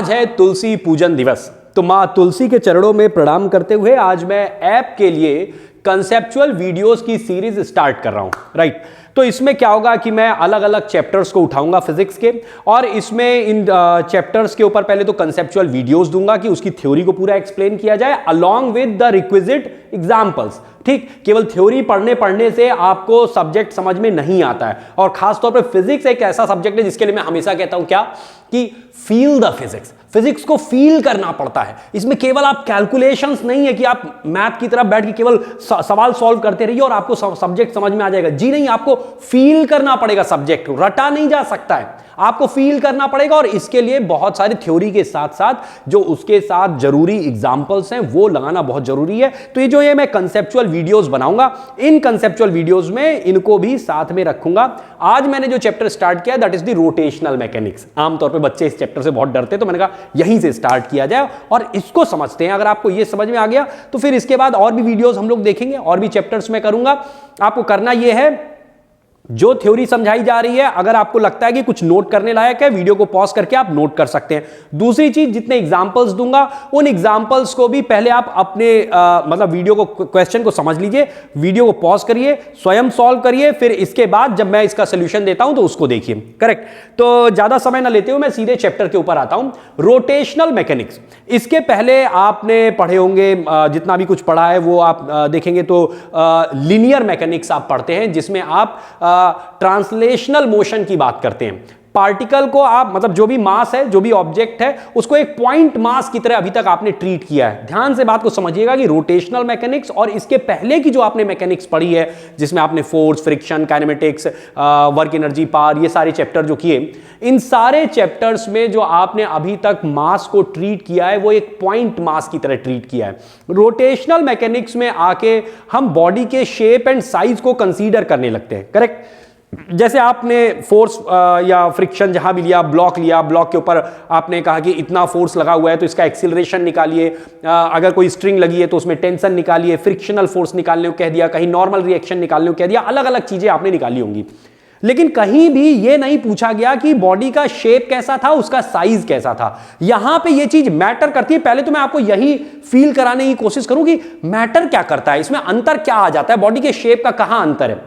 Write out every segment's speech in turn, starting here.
आज है तुलसी पूजन दिवस, तो मां तुलसी के चरणों में प्रणाम करते हुए आज मैं ऐप के लिए कंसेप्चुअल वीडियोस की सीरीज स्टार्ट कर रहा हूं, राइट। तो इसमें क्या होगा कि मैं अलग अलग चैप्टर्स को उठाऊंगा फिजिक्स के, और इसमें इन चैप्टर्स के ऊपर पहले तो कंसेप्चुअल वीडियोस दूंगा कि उसकी थ्योरी को पूरा एक्सप्लेन किया जाए along with the requisite examples. ठीक, केवल थ्योरी पढ़ने से आपको सब्जेक्ट समझ में नहीं आता है, और खासतौर पर फिजिक्स एक ऐसा सब्जेक्ट है जिसके लिए मैं हमेशा कहता हूं क्या कि फील द फिजिक्स। फिजिक्स को फील करना पड़ता है। इसमें केवल आप कैलकुलेशंस नहीं है कि आप मैथ की तरफ बैठ के केवल सवाल सॉल्व करते रहिए और आपको सब्जेक्ट समझ में आ जाएगा। जी नहीं, आपको फील करना पड़ेगा सब्जेक्ट को, रटा नहीं जा सकता है, आपको फील करना पड़ेगा। और इसके लिए बहुत सारी थ्योरी के साथ साथ जो उसके साथ जरूरी एग्जांपल्स हैं वो लगाना बहुत जरूरी है। तो ये मैं कंसेप्चुअल वीडियोस बनाऊंगा, इन कंसेप्चुअल वीडियोस में इनको भी साथ में रखूंगा। आज मैंने जो चैप्टर स्टार्ट किया that is the rotational mechanics. आमतौर पे बच्चे इस चैप्टर से बहुत डरते हैं, तो मैंने कहा यहीं से स्टार्ट किया जाए और इसको समझते हैं। अगर आपको ये समझ में आ गया तो फिर इसके बाद और भी वीडियोस हम लोग देखेंगे, और भी चैप्टर्स में करूंगा। आपको करना यह है, जो थ्योरी समझाई जा रही है अगर आपको लगता है कि कुछ नोट करने लायक है, वीडियो को पॉज करके आप नोट कर सकते हैं। दूसरी चीज, जितने एग्जांपल्स दूंगा उन एग्जांपल्स को भी पहले आप अपने मतलब वीडियो को, क्वेश्चन को समझ लीजिए, वीडियो को पॉज करिए, स्वयं सॉल्व करिए, फिर इसके बाद जब मैं इसका सोल्यूशन देता हूं तो उसको देखिए। करेक्ट। तो ज्यादा समय ना लेते हुए मैं सीधे चैप्टर के ऊपर आता हूं, रोटेशनल मैकेनिक्स। इसके पहले आपने पढ़े होंगे, जितना भी कुछ पढ़ा है वो आप देखेंगे तो लीनियर मैकेनिक्स आप पढ़ते हैं, जिसमें आप ट्रांसलेशनल मोशन की बात करते हैं। पार्टिकल को आप, मतलब जो भी मास है, जो भी ऑब्जेक्ट है, उसको एक पॉइंट मास की तरह अभी तक आपने ट्रीट किया है। ध्यान से बात को समझिएगा कि रोटेशनल मैकेनिक्स और इसके पहले की जो आपने मैकेनिक्स पढ़ी है, जिसमें आपने force, friction, kinematics, work energy, power, ये सारे चैप्टर जो किए, इन सारे चैप्टर्स में जो आपने अभी तक मास को ट्रीट किया है वो एक पॉइंट मास की तरह ट्रीट किया है। रोटेशनल मैकेनिक्स में आके हम बॉडी के शेप एंड साइज को कंसीडर करने लगते हैं। करेक्ट। जैसे आपने फोर्स या फ्रिक्शन जहां भी लिया, ब्लॉक लिया, ब्लॉक के ऊपर आपने कहा कि इतना फोर्स लगा हुआ है तो इसका एक्सीलरेशन निकालिए, अगर कोई स्ट्रिंग लगी है तो उसमें टेंशन निकालिए, फ्रिक्शनल फोर्स निकालने को कह दिया, कहीं नॉर्मल रिएक्शन निकालने को कह दिया, अलग अलग चीजें आपने निकाली होंगी। लेकिन कहीं भी यह नहीं पूछा गया कि बॉडी का शेप कैसा था, उसका साइज कैसा था। यहां पे यह चीज मैटर करती है। पहले तो मैं आपको यही फील कराने की कोशिश करूं कि मैटर क्या करता है, इसमें अंतर क्या आ जाता है, बॉडी के शेप का कहां अंतर है।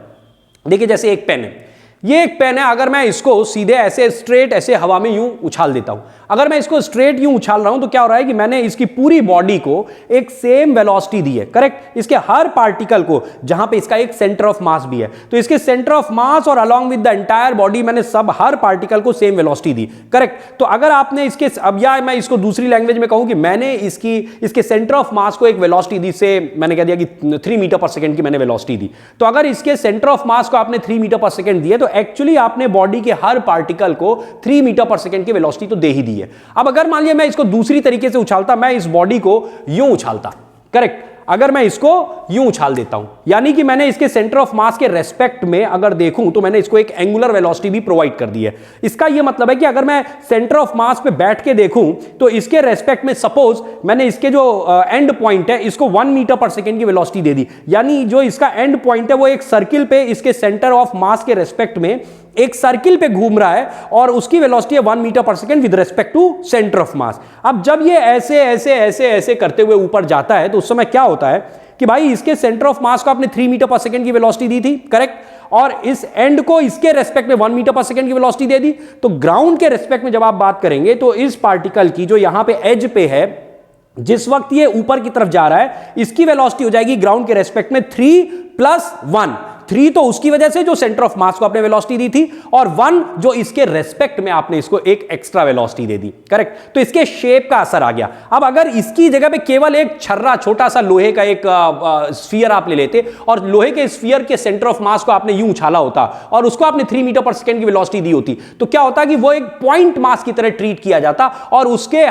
देखिए, जैसे एक पेन है, ये एक पेन है, अगर मैं इसको सीधे ऐसे स्ट्रेट ऐसे हवा में यूं उछाल देता हूं, अगर मैं इसको स्ट्रेट यूं उछाल रहा हूं तो क्या हो रहा है कि मैंने इसकी पूरी बॉडी को एक सेम वेलोसिटी दी है। करेक्ट। इसके हर पार्टिकल को, जहां पे इसका एक सेंटर ऑफ मास भी है, तो इसके सेंटर ऑफ मास और along with the entire body मैंने सब हर पार्टिकल को सेम वेलोसिटी दी। करेक्ट। तो अगर आपने इसके, अब या मैं इसको दूसरी लैंग्वेज में कहूं कि मैंने इसके सेंटर ऑफ मास को एक वेलोसिटी दी, से मैंने कह दिया कि 3 मीटर पर सेकेंड की मैंने वेलोसिटी दी, तो अगर इसके सेंटर ऑफ मास को आपने 3 मीटर पर सेकेंड दिए तो एक्चुअली आपने बॉडी के हर पार्टिकल को 3 मीटर पर सेकेंड की वेलोसिटी तो दे ही दी है। अब अगर मान लिया मैं इसको दूसरी तरीके से उछालता, मैं इस बॉडी को यूं उछालता। करेक्ट। अगर मैं इसको यूं उछाल देता हूं, यानी कि मैंने इसके सेंटर ऑफ मास के रेस्पेक्ट में अगर देखूं तो मैंने इसको एक एंगुलर वेलोसिटी भी प्रोवाइड कर दी है। इसका यह मतलब है कि अगर मैं सेंटर ऑफ मास पे बैठ के देखूं तो इसके रेस्पेक्ट में सपोज मैंने इसके जो एंड पॉइंट है इसको 1 मीटर पर सेकेंड की वेलोसिटी दे दी, यानी जो इसका एंड पॉइंट है वो एक सर्किल पे इसके सेंटर ऑफ मास के रेस्पेक्ट में एक सर्किल पे घूम रहा है और उसकी वेलोसिटी है 1 मीटर पर second with respect to centre of mass. अब जब ये ऐसे ऐसे ऐसे ऐसे करते हुए ऊपर जाता है तो उस समय क्या होता है कि भाई इसके सेंटर ऑफ मास को आपने 3 मीटर पर सेकेंड की वेलोसिटी दी थी। करेक्ट। और इस एंड को इसके रेस्पेक्ट में 1 मीटर पर सेकेंड की वेलोसिटी दे दी। तो ग्राउंड के रेस्पेक्ट में जब आप बात करेंगे तो इस पार्टिकल की जो यहां पे एज पे है, जिस वक्त ये ऊपर की तरफ जा रहा है, इसकी वेलोसिटी हो जाएगी ग्राउंड के रेस्पेक्ट में 3 + 1। 3 तो उसकी वजह से जो सेंटर ऑफ मास को आपने वेलोसिटी दी थी, और 1 जो इसके रेस्पेक्ट में आपने इसको एक एक्स्ट्रा वेलोसिटी दे दी। करेक्ट। तो इसके शेप का असर आ गया। अब अगर इसकी जगह पे केवल एक छर्रा, छोटा सा लोहे का एक स्फीयर आप ले लेते और लोहे के स्फीयर के सेंटर ऑफ मास को आपने यूं उछाला होता और उसको आपने 3 मीटर पर सेकेंड की वेलोसिटी दी होती, तो क्या होता कि वो एक पॉइंट मास की तरह ट्रीट किया जाता और उसके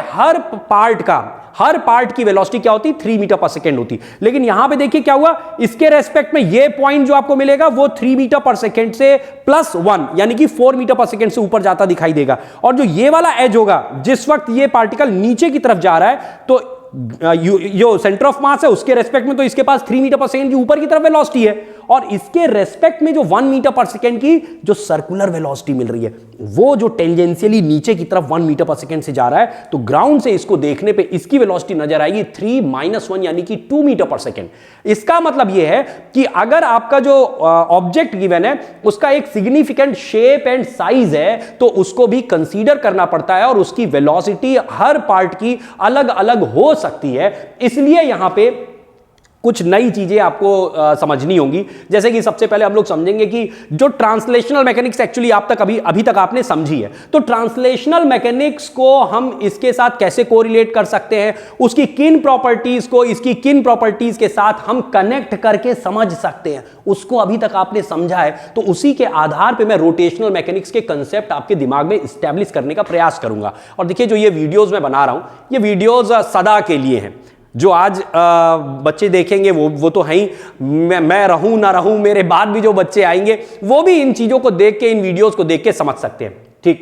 हर पार्ट की वेलोसिटी क्या होती, 3 मीटर पर सेकेंड होती। लेकिन यहां पे देखिए क्या हुआ, इसके रेस्पेक्ट में ये पॉइंट जो आपको मिलेगा वो 3 मीटर पर सेकेंड से +1 यानी कि 4 मीटर पर सेकेंड से ऊपर जाता दिखाई देगा। और जो ये वाला एज होगा, जिस वक्त ये पार्टिकल नीचे की तरफ जा रहा है तो जो सेंटर ऑफ मास है उसके रेस्पेक्ट में तो इसके पास 3 मीटर पर सेकेंड की ऊपर की तरफ वेलोसिटी है, और इसके रेस्पेक्ट में जो 1 मीटर पर सेकेंड की जो सर्कुलर वेलोसिटी मिल रही है वो जो टेंजेंशियली नीचे की तरफ 1 मीटर पर सेकेंड से जा रहा है, तो ग्राउंड से इसको देखने पे इसकी वेलोसिटी नजर आएगी 3 - 1 यानी कि 2 मीटर पर सेकेंड। इसका मतलब यह है कि अगर आपका जो ऑब्जेक्ट गिवन है उसका एक सिग्निफिकेंट शेप एंड साइज है तो उसको भी कंसीडर करना पड़ता है, और उसकी वेलोसिटी हर पार्ट की अलग अलग हो सकती है। इसलिए यहां पे कुछ नई चीजें आपको समझनी होंगी, जैसे कि सबसे पहले हम लोग समझेंगे कि जो ट्रांसलेशनल मैकेनिक्स एक्चुअली आप तक अभी तक आपने समझी है, तो ट्रांसलेशनल मैकेनिक्स को हम इसके साथ कैसे कोरिलेट कर सकते हैं, उसकी किन प्रॉपर्टीज को इसकी किन प्रॉपर्टीज के साथ हम कनेक्ट करके समझ सकते हैं, उसको अभी तक आपने समझा है। तो उसी के आधार पर मैं रोटेशनल मैकेनिक्स के कंसेप्ट आपके दिमाग में स्टैब्लिश करने का प्रयास करूंगा। और देखिए जो ये वीडियोज मैं बना रहा हूं, ये वीडियोज सदा के लिए हैं। जो आज बच्चे देखेंगे वो तो है ही, मैं रहूं ना रहूं, मेरे बाद भी जो बच्चे आएंगे वो भी इन चीजों को देख के, इन वीडियोस को देख के समझ सकते हैं। ठीक,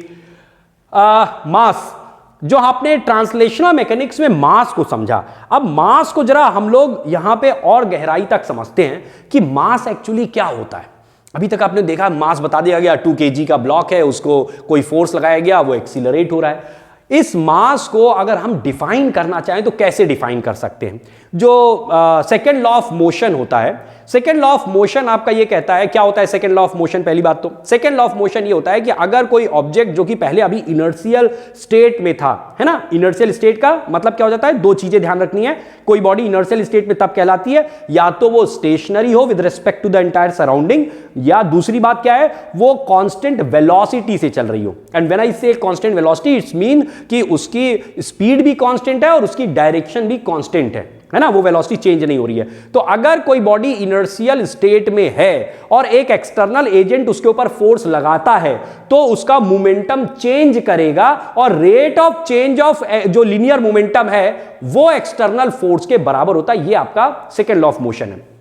मास, जो आपने ट्रांसलेशनल मैकेनिक्स में मास को समझा, अब मास को जरा हम लोग यहां पे और गहराई तक समझते हैं कि मास एक्चुअली क्या होता है। अभी तक आपने देखा मास बता दिया गया 2 kg का ब्लॉक है, उसको कोई फोर्स लगाया गया, वो एक्सीलरेट हो रहा है। इस मास को अगर हम डिफाइन करना चाहें तो कैसे डिफाइन कर सकते हैं? जो सेकेंड लॉ ऑफ मोशन होता है, सेकेंड लॉ ऑफ मोशन आपका ये कहता है, क्या होता है सेकेंड लॉ ऑफ मोशन? पहली बात तो सेकेंड लॉ ऑफ मोशन ये होता है कि अगर कोई ऑब्जेक्ट जो कि पहले अभी इनर्शियल स्टेट में था, है ना, इनर्शियल स्टेट का मतलब क्या हो जाता है, 2 चीजें ध्यान रखनी है। कोई बॉडी इनर्शियल स्टेट में तब कहलाती है या तो वो स्टेशनरी हो with respect to the entire surrounding, या दूसरी बात क्या है, वो कांस्टेंट वेलोसिटी से चल रही हो। एंड व्हेन आई से कांस्टेंट वेलोसिटी, इट्स मीन कि उसकी स्पीड भी कांस्टेंट है और उसकी डायरेक्शन भी कांस्टेंट है ना, वो वेलोसिटी चेंज नहीं हो रही है। तो अगर कोई बॉडी इनर्शियल स्टेट में है और एक एक्सटर्नल एजेंट उसके ऊपर फोर्स लगाता है तो उसका मोमेंटम चेंज करेगा, और रेट ऑफ चेंज ऑफ जो लीनियर मोमेंटम है वो एक्सटर्नल फोर्स के बराबर होता है। ये आपका सेकेंड लॉ ऑफ मोशन है।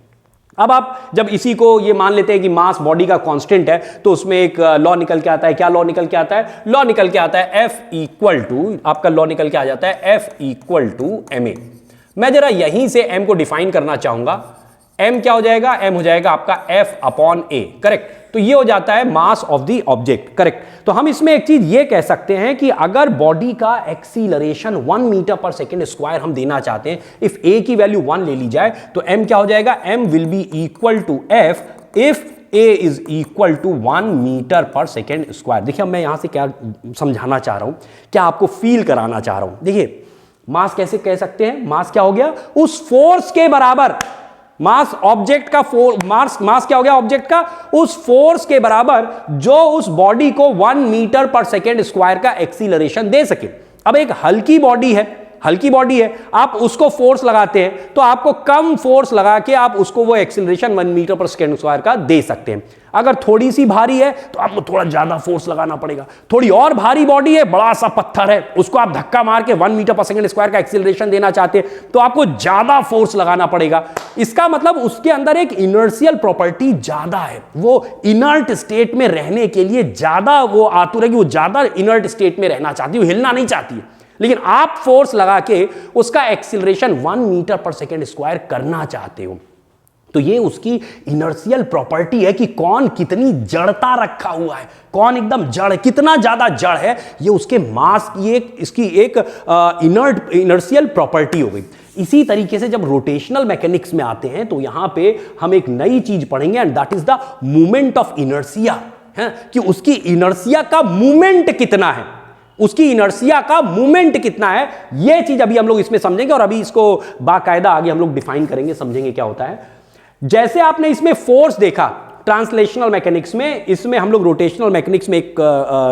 अब आप जब इसी को ये मान लेते हैं कि मास बॉडी का कांस्टेंट है, तो उसमें एक लॉ निकल के आता है। क्या लॉ निकल के आता है? लॉ निकल के आता है F इक्वल टू, आपका लॉ निकल के आ जाता है F इक्वल टू ma। मैं जरा यहीं से m को डिफाइन करना चाहूंगा। m क्या हो जाएगा? m हो जाएगा आपका F अपॉन a, करेक्ट। तो ये हो जाता है मास ऑफ द ऑब्जेक्ट, करेक्ट। तो हम इसमें एक चीज ये कह सकते हैं कि अगर बॉडी का एक्सीलरेशन 1 मीटर पर सेकेंड स्क्वायर हम देना चाहते हैं, इफ a की वैल्यू 1 ले ली जाए तो m क्या हो जाएगा? m will be equal to f if a is equal to 1 metre पर सेकेंड स्क्वायर। देखिए अब मैं यहां से क्या समझाना चाह रहा हूं, क्या आपको फील कराना चाह रहा हूं। देखिए मास कैसे कह सकते हैं? मास क्या हो गया? उस फोर्स के बराबर, मास ऑब्जेक्ट का मास क्या हो गया ऑब्जेक्ट का? उस फोर्स के बराबर जो उस बॉडी को 1 मीटर पर सेकेंड स्क्वायर का एक्सीलरेशन दे सके। अब एक हल्की बॉडी है, आप उसको फोर्स लगाते हैं तो आपको कम फोर्स लगा के आप उसको वो एक्सीलरेशन 1 मीटर पर सेकेंड स्क्वायर का दे सकते हैं। अगर थोड़ी सी भारी है तो आपको थोड़ा ज्यादा फोर्स लगाना पड़ेगा। थोड़ी और भारी बॉडी है, बड़ा सा पत्थर है, उसको आप धक्का मार के 1 मीटर पर सेकेंड स्क्वायर का एक्सीलरेशन देना चाहते हैं तो आपको ज्यादा फोर्स लगाना पड़ेगा। इसका मतलब उसके अंदर एक इनर्शियल प्रॉपर्टी ज्यादा है, वो इनर्ट स्टेट में रहने के लिए ज्यादा वो आतुर है कि वो ज्यादा इनर्ट स्टेट में रहना चाहती है, हिलना नहीं चाहती है। लेकिन आप फोर्स लगा के उसका एक्सीलरेशन 1 मीटर पर सेकेंड स्क्वायर करना चाहते हो, तो ये उसकी इनर्शियल प्रॉपर्टी है कि कौन कितनी जड़ता रखा हुआ है, कौन एकदम जड़ है, कितना ज्यादा जड़ है, ये उसके मास की इसकी एक इनर्शियल प्रॉपर्टी हो गई। इसी तरीके से जब रोटेशनल मैकेनिक्स में आते हैं तो यहां पे हम एक नई चीज पढ़ेंगे, and that is the movement of inertia, है कि उसकी इनर्शिया का मूवमेंट कितना है, उसकी इनर्शिया का मूवमेंट कितना है, यह चीज अभी हम लोग इसमें समझेंगे। और अभी इसको बाकायदा आगे हम लोग डिफाइन करेंगे, समझेंगे क्या होता है। जैसे आपने इसमें फोर्स देखा ट्रांसलेशनल मैकेनिक्स में, इसमें हम लोग रोटेशनल मैकेनिक्स में एक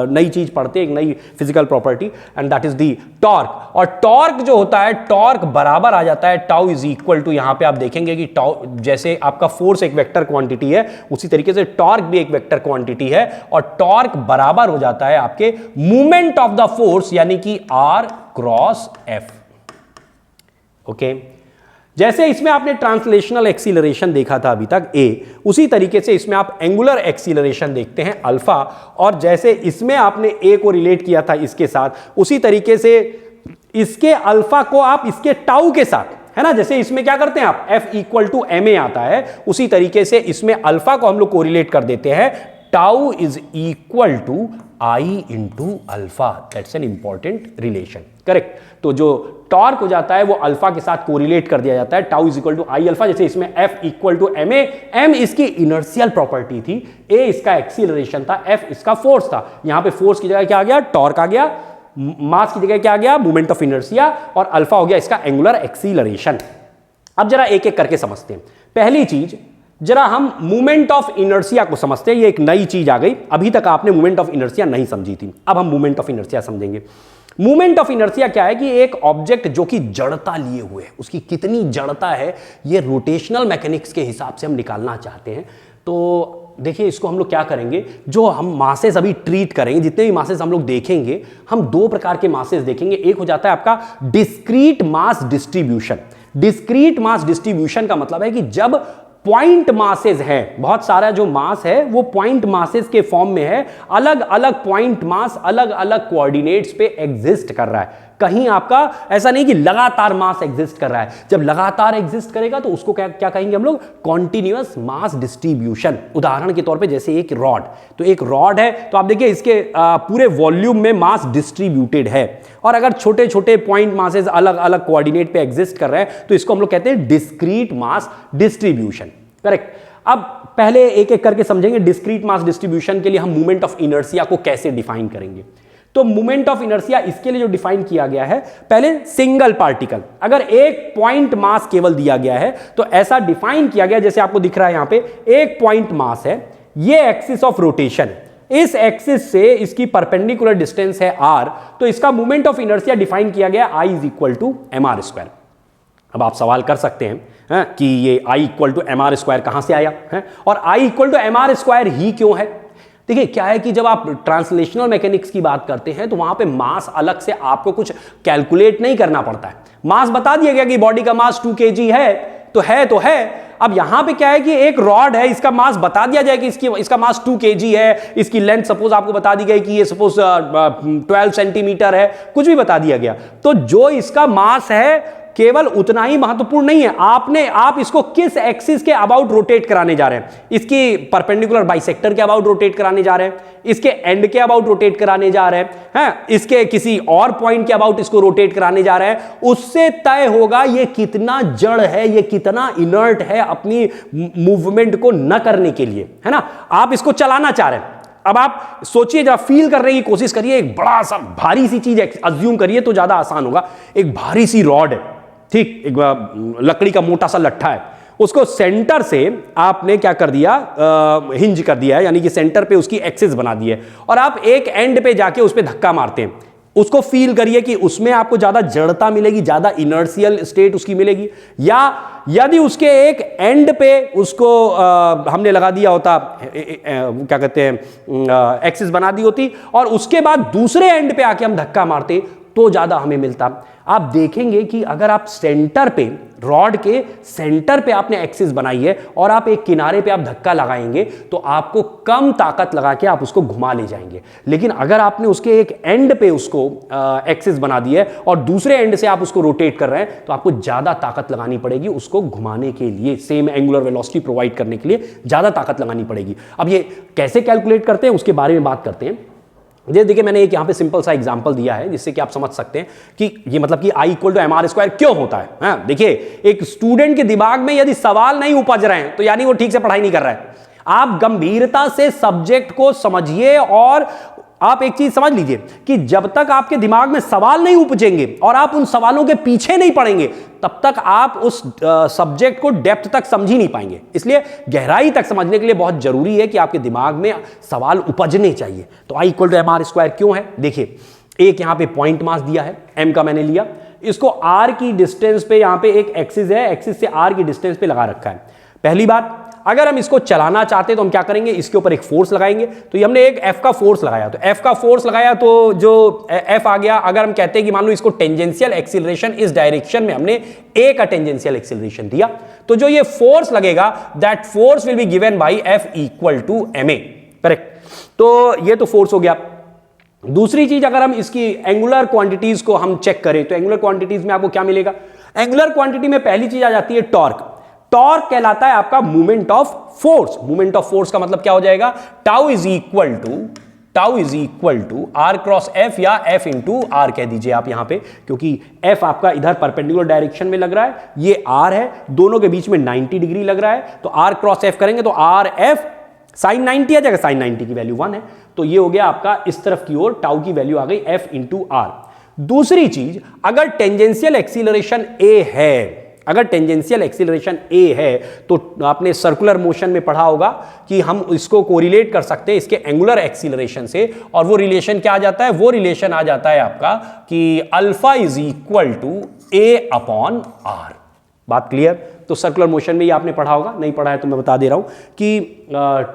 नई चीज पढ़ते हैं, एक नई physical property, and that is the torque. और टॉर्क जो होता है, टॉर्क बराबर आ जाता है टाउ इज इक्वल टू, यहां पे आप देखेंगे कि टाउ, जैसे आपका फोर्स एक वेक्टर क्वांटिटी है उसी तरीके से टॉर्क भी एक वेक्टर क्वांटिटी है, और टॉर्क बराबर हो जाता है आपके मूवमेंट ऑफ द फोर्स यानी कि R क्रॉस F। ओके, जैसे इसमें आपने ट्रांसलेशनल एक्सीलरेशन देखा था अभी तक A, उसी तरीके से इसमें आप एंगुलर एक्सीलरेशन देखते हैं अल्फा, और जैसे इसमें आपने A को रिलेट किया था इसके साथ, उसी तरीके से इसके अल्फा को आप इसके टाउ के साथ, है ना, जैसे इसमें क्या करते हैं आप F इक्वल टू ma आता है, उसी तरीके से इसमें अल्फा को हम लोग कोरिलेट कर देते हैं, tau is equal to I into alpha. That's an important relation, correct. तो जो टॉर्क हो जाता है वो अल्फा के साथ कोरिलेट कर दिया जाता है, tau is equal to I alpha. जैसे इसमें F equal to ma, m इसकी इनर्शियल प्रॉपर्टी थी, a इसका एक्सीलरेशन था, F इसका फोर्स था। यहां पे फोर्स की जगह क्या आ गया, टॉर्क आ गया, मास की जगह क्या आ गया, मोमेंट ऑफ इनर्शिया, और अल्फा हो गया इसका एंगुलर एक्सीलरेशन। अब जरा एक एक करके समझते हैं। पहली चीज, जरा हम मोमेंट ऑफ इनर्शिया को समझते हैं। ये एक नई चीज आ गई, अभी तक आपने मोमेंट ऑफ इनर्शिया नहीं समझी थी, अब हम मोमेंट ऑफ इनर्शिया समझेंगे। मोमेंट ऑफ इनर्शिया क्या है कि एक ऑब्जेक्ट जो कि जड़ता लिए हुए है, उसकी कितनी जड़ता है, ये रोटेशनल मैकेनिक्स के हिसाब से हम निकालना चाहते हैं। तो देखिए इसको हम लोग क्या करेंगे, जो हम मासेस अभी ट्रीट करेंगे, जितने भी मासेस हम लोग देखेंगे, हम दो प्रकार के मासेस देखेंगे। एक हो जाता है आपका discrete mass distribution. Discrete mass distribution का मतलब है कि जब पॉइंट मासेस हैं, बहुत सारा जो मास है वो पॉइंट मासेस के फॉर्म में है, अलग अलग पॉइंट मास अलग अलग कोऑर्डिनेट्स पे एग्जिस्ट कर रहा है। कहीं आपका ऐसा नहीं कि लगातार मास एग्जिस्ट कर रहा है। जब लगातार एग्जिस्ट करेगा तो उसको क्या क्या कहेंगे हम लोग, कॉन्टिन्यूअस मास डिस्ट्रीब्यूशन। उदाहरण के तौर पे जैसे एक रॉड, तो एक रॉड है तो आप देखिए इसके पूरे वॉल्यूम में मास डिस्ट्रीब्यूटेड है, और अगर छोटे छोटे पॉइंट मासेस अलग अलग कोऑर्डिनेट पे एग्जिस्ट कर रहे हैं तो इसको हम लोग कहते हैं डिस्क्रीट मास डिस्ट्रीब्यूशन, करेक्ट। अब पहले एक एक करके समझेंगे डिस्क्रीट मास डिस्ट्रीब्यूशन के लिए हम मोमेंट ऑफ इनर्शिया को कैसे डिफाइन करेंगे। तो मोमेंट ऑफ इनर्शिया इसके लिए जो डिफाइन किया गया है, पहले सिंगल पार्टिकल, अगर एक पॉइंट मास केवल दिया गया है तो ऐसा डिफाइन किया गया, जैसे आपको दिख रहा है यहां पे एक पॉइंट मास है, ये एक्सिस ऑफ रोटेशन, इस एक्सिस से इसकी परपेंडिकुलर डिस्टेंस है r, तो इसका मोमेंट ऑफ इनर्शिया डिफाइन किया गया I is equal to mr square. अब आप सवाल कर सकते हैं कि ये I equal to mr square कहां से आया है, और I equal to mr square ही क्यों है। देखिए क्या है कि जब आप ट्रांसलेशनल मैकेनिक्स की बात करते हैं तो वहां पे मास अलग से आपको कुछ कैलकुलेट नहीं करना पड़ता है। मास बता दिया गया कि बॉडी का मास 2 kg है तो है। अब यहां पे क्या है कि एक रॉड है, इसका मास बता दिया जाए कि इसका मास 2 kg है, इसकी लेंथ सपोज आपको बता दी गई कि ये सपोज 12 सेंटीमीटर है, कुछ भी बता दिया गया, तो जो इसका मास है केवल उतना ही महत्वपूर्ण नहीं है। आप इसको किस एक्सिस के अबाउट रोटेट कराने जा रहे हैं, इसकी परपेंडिकुलर बाइसेक्टर के अबाउट रोटेट कराने जा रहे हैं, इसके एंड के अबाउट रोटेट कराने जा रहे हैं, इसके किसी और पॉइंट के अबाउट इसको रोटेट कराने जा रहे हैं, उससे तय होगा ये कितना जड़ है, ये कितना इनर्ट है अपनी मूवमेंट को न करने के लिए, है ना। आप इसको चलाना चाह रहे हैं, अब आप सोचिए, जरा फील करने की कोशिश करिए, एक बड़ा सा भारी सी चीज अज्यूम करिए तो ज्यादा आसान होगा। एक भारी सी रॉड है, ठीक, एक लकड़ी का मोटा सा लट्ठा है, उसको सेंटर से आपने क्या कर दिया, हिंज कर दिया है, यानी कि सेंटर पे उसकी एक्सिस बना दी है, और आप एक एंड पे जाके उस पे धक्का मारते हैं। उसको फील करिए कि उसमें आपको ज्यादा जड़ता मिलेगी, ज्यादा इनर्शियल स्टेट उसकी मिलेगी, या यदि उसके एक एंड पे उसको हमने लगा दिया होता, क्या कहते हैं, एक्सिस बना दी होती, और उसके बाद दूसरे एंड पे आके हम धक्का मारते तो ज्यादा हमें मिलता। आप देखेंगे कि अगर आप सेंटर पे, रॉड के सेंटर पे आपने एक्सिस बनाई है और आप एक किनारे पे आप धक्का लगाएंगे तो आपको कम ताकत लगा के आप उसको घुमा ले जाएंगे। लेकिन अगर आपने उसके एक एंड पे उसको एक्सिस बना दी है और दूसरे एंड से आप उसको रोटेट कर रहे हैं तो आपको ज्यादा ताकत लगानी पड़ेगी उसको घुमाने के लिए, सेम एंगुलर वेलोसिटी प्रोवाइड करने के लिए ज्यादा ताकत लगानी पड़ेगी। अब ये कैसे कैलकुलेट करते हैं उसके बारे में बात करते हैं। देखिए मैंने एक यहाँ पे सिंपल सा एग्जांपल दिया है जिससे कि आप समझ सकते हैं कि ये मतलब कि I equal to mr square क्यों होता है। देखिए एक स्टूडेंट के दिमाग में यदि सवाल नहीं उपज रहे हैं तो यानी वो ठीक से पढ़ाई नहीं कर रहा है। आप गंभीरता से सब्जेक्ट को समझिए और आप एक चीज समझ लीजिए कि जब तक आपके दिमाग में सवाल नहीं उपजेंगे और आप उन सवालों के पीछे नहीं पड़ेंगे तब तक आप उस सब्जेक्ट को डेप्थ तक समझ ही नहीं पाएंगे। इसलिए गहराई तक समझने के लिए बहुत जरूरी है कि आपके दिमाग में सवाल उपजने चाहिए। तो I equal to mr square क्यों है, देखिए एक यहां पे पॉइंट मास दिया है, m का मैंने लिया, इसको r की डिस्टेंस पे, यहां पे एक एक्सिस है, एक्सिस से r की डिस्टेंस पे लगा रखा है। पहली बात, अगर हम इसको चलाना चाहते हैं तो हम क्या करेंगे, इसके ऊपर एक फोर्स लगाएंगे। तो ये हमने एक F का फोर्स लगाया, तो F का फोर्स लगाया तो जो F आ गया, अगर हम कहते हैं कि मान लो इसको टेंजेंशियल एक्सीलरेशन इस डायरेक्शन में हमने A का टेंजेंशियल एक्सीलरेशन दिया, तो जो ये फोर्स लगेगा that force will be given by F equal to ma, correct. तो ये तो फोर्स हो गया। दूसरी चीज, अगर हम इसकी एंगुलर क्वांटिटीज को हम चेक करें तो एंगुलर क्वांटिटीज में आपको क्या मिलेगा? एंगुलर क्वांटिटी में पहली चीज आ जाती है टॉर्क। टॉर्क कहलाता है आपका movement of force. Movement of force का मतलब क्या हो जाएगा? Tau is equal to r cross F, या एफ इंटू आर कह दीजिए आप यहां पे, क्योंकि एफ आपका इधर परपेंडिकुलर डायरेक्शन में लग रहा है, ये आर है, दोनों के बीच में 90 डिग्री लग रहा है, तो आर क्रॉस एफ करेंगे तो आर एफ साइन 90 आ जाएगा। साइन 90 की वैल्यू 1 है, तो ये हो गया आपका इस तरफ की ओर टाउ की वैल्यू आ गई एफ इंटू आर। दूसरी चीज, अगर टेंजेंशियल एक्सीलरेशन ए है, अगर टेंजेंशियल एक्सीलरेशन ए है, तो आपने सर्कुलर मोशन में पढ़ा होगा कि हम इसको कोरिलेट कर सकते हैं इसके एंगुलर एक्सीलरेशन से, और वो रिलेशन क्या आ जाता है? वो रिलेशन आ जाता है आपका कि alpha is equal to a upon r. बात क्लियर? तो सर्कुलर मोशन में ये आपने पढ़ा होगा, नहीं पढ़ा है तो मैं बता दे रहा हूं कि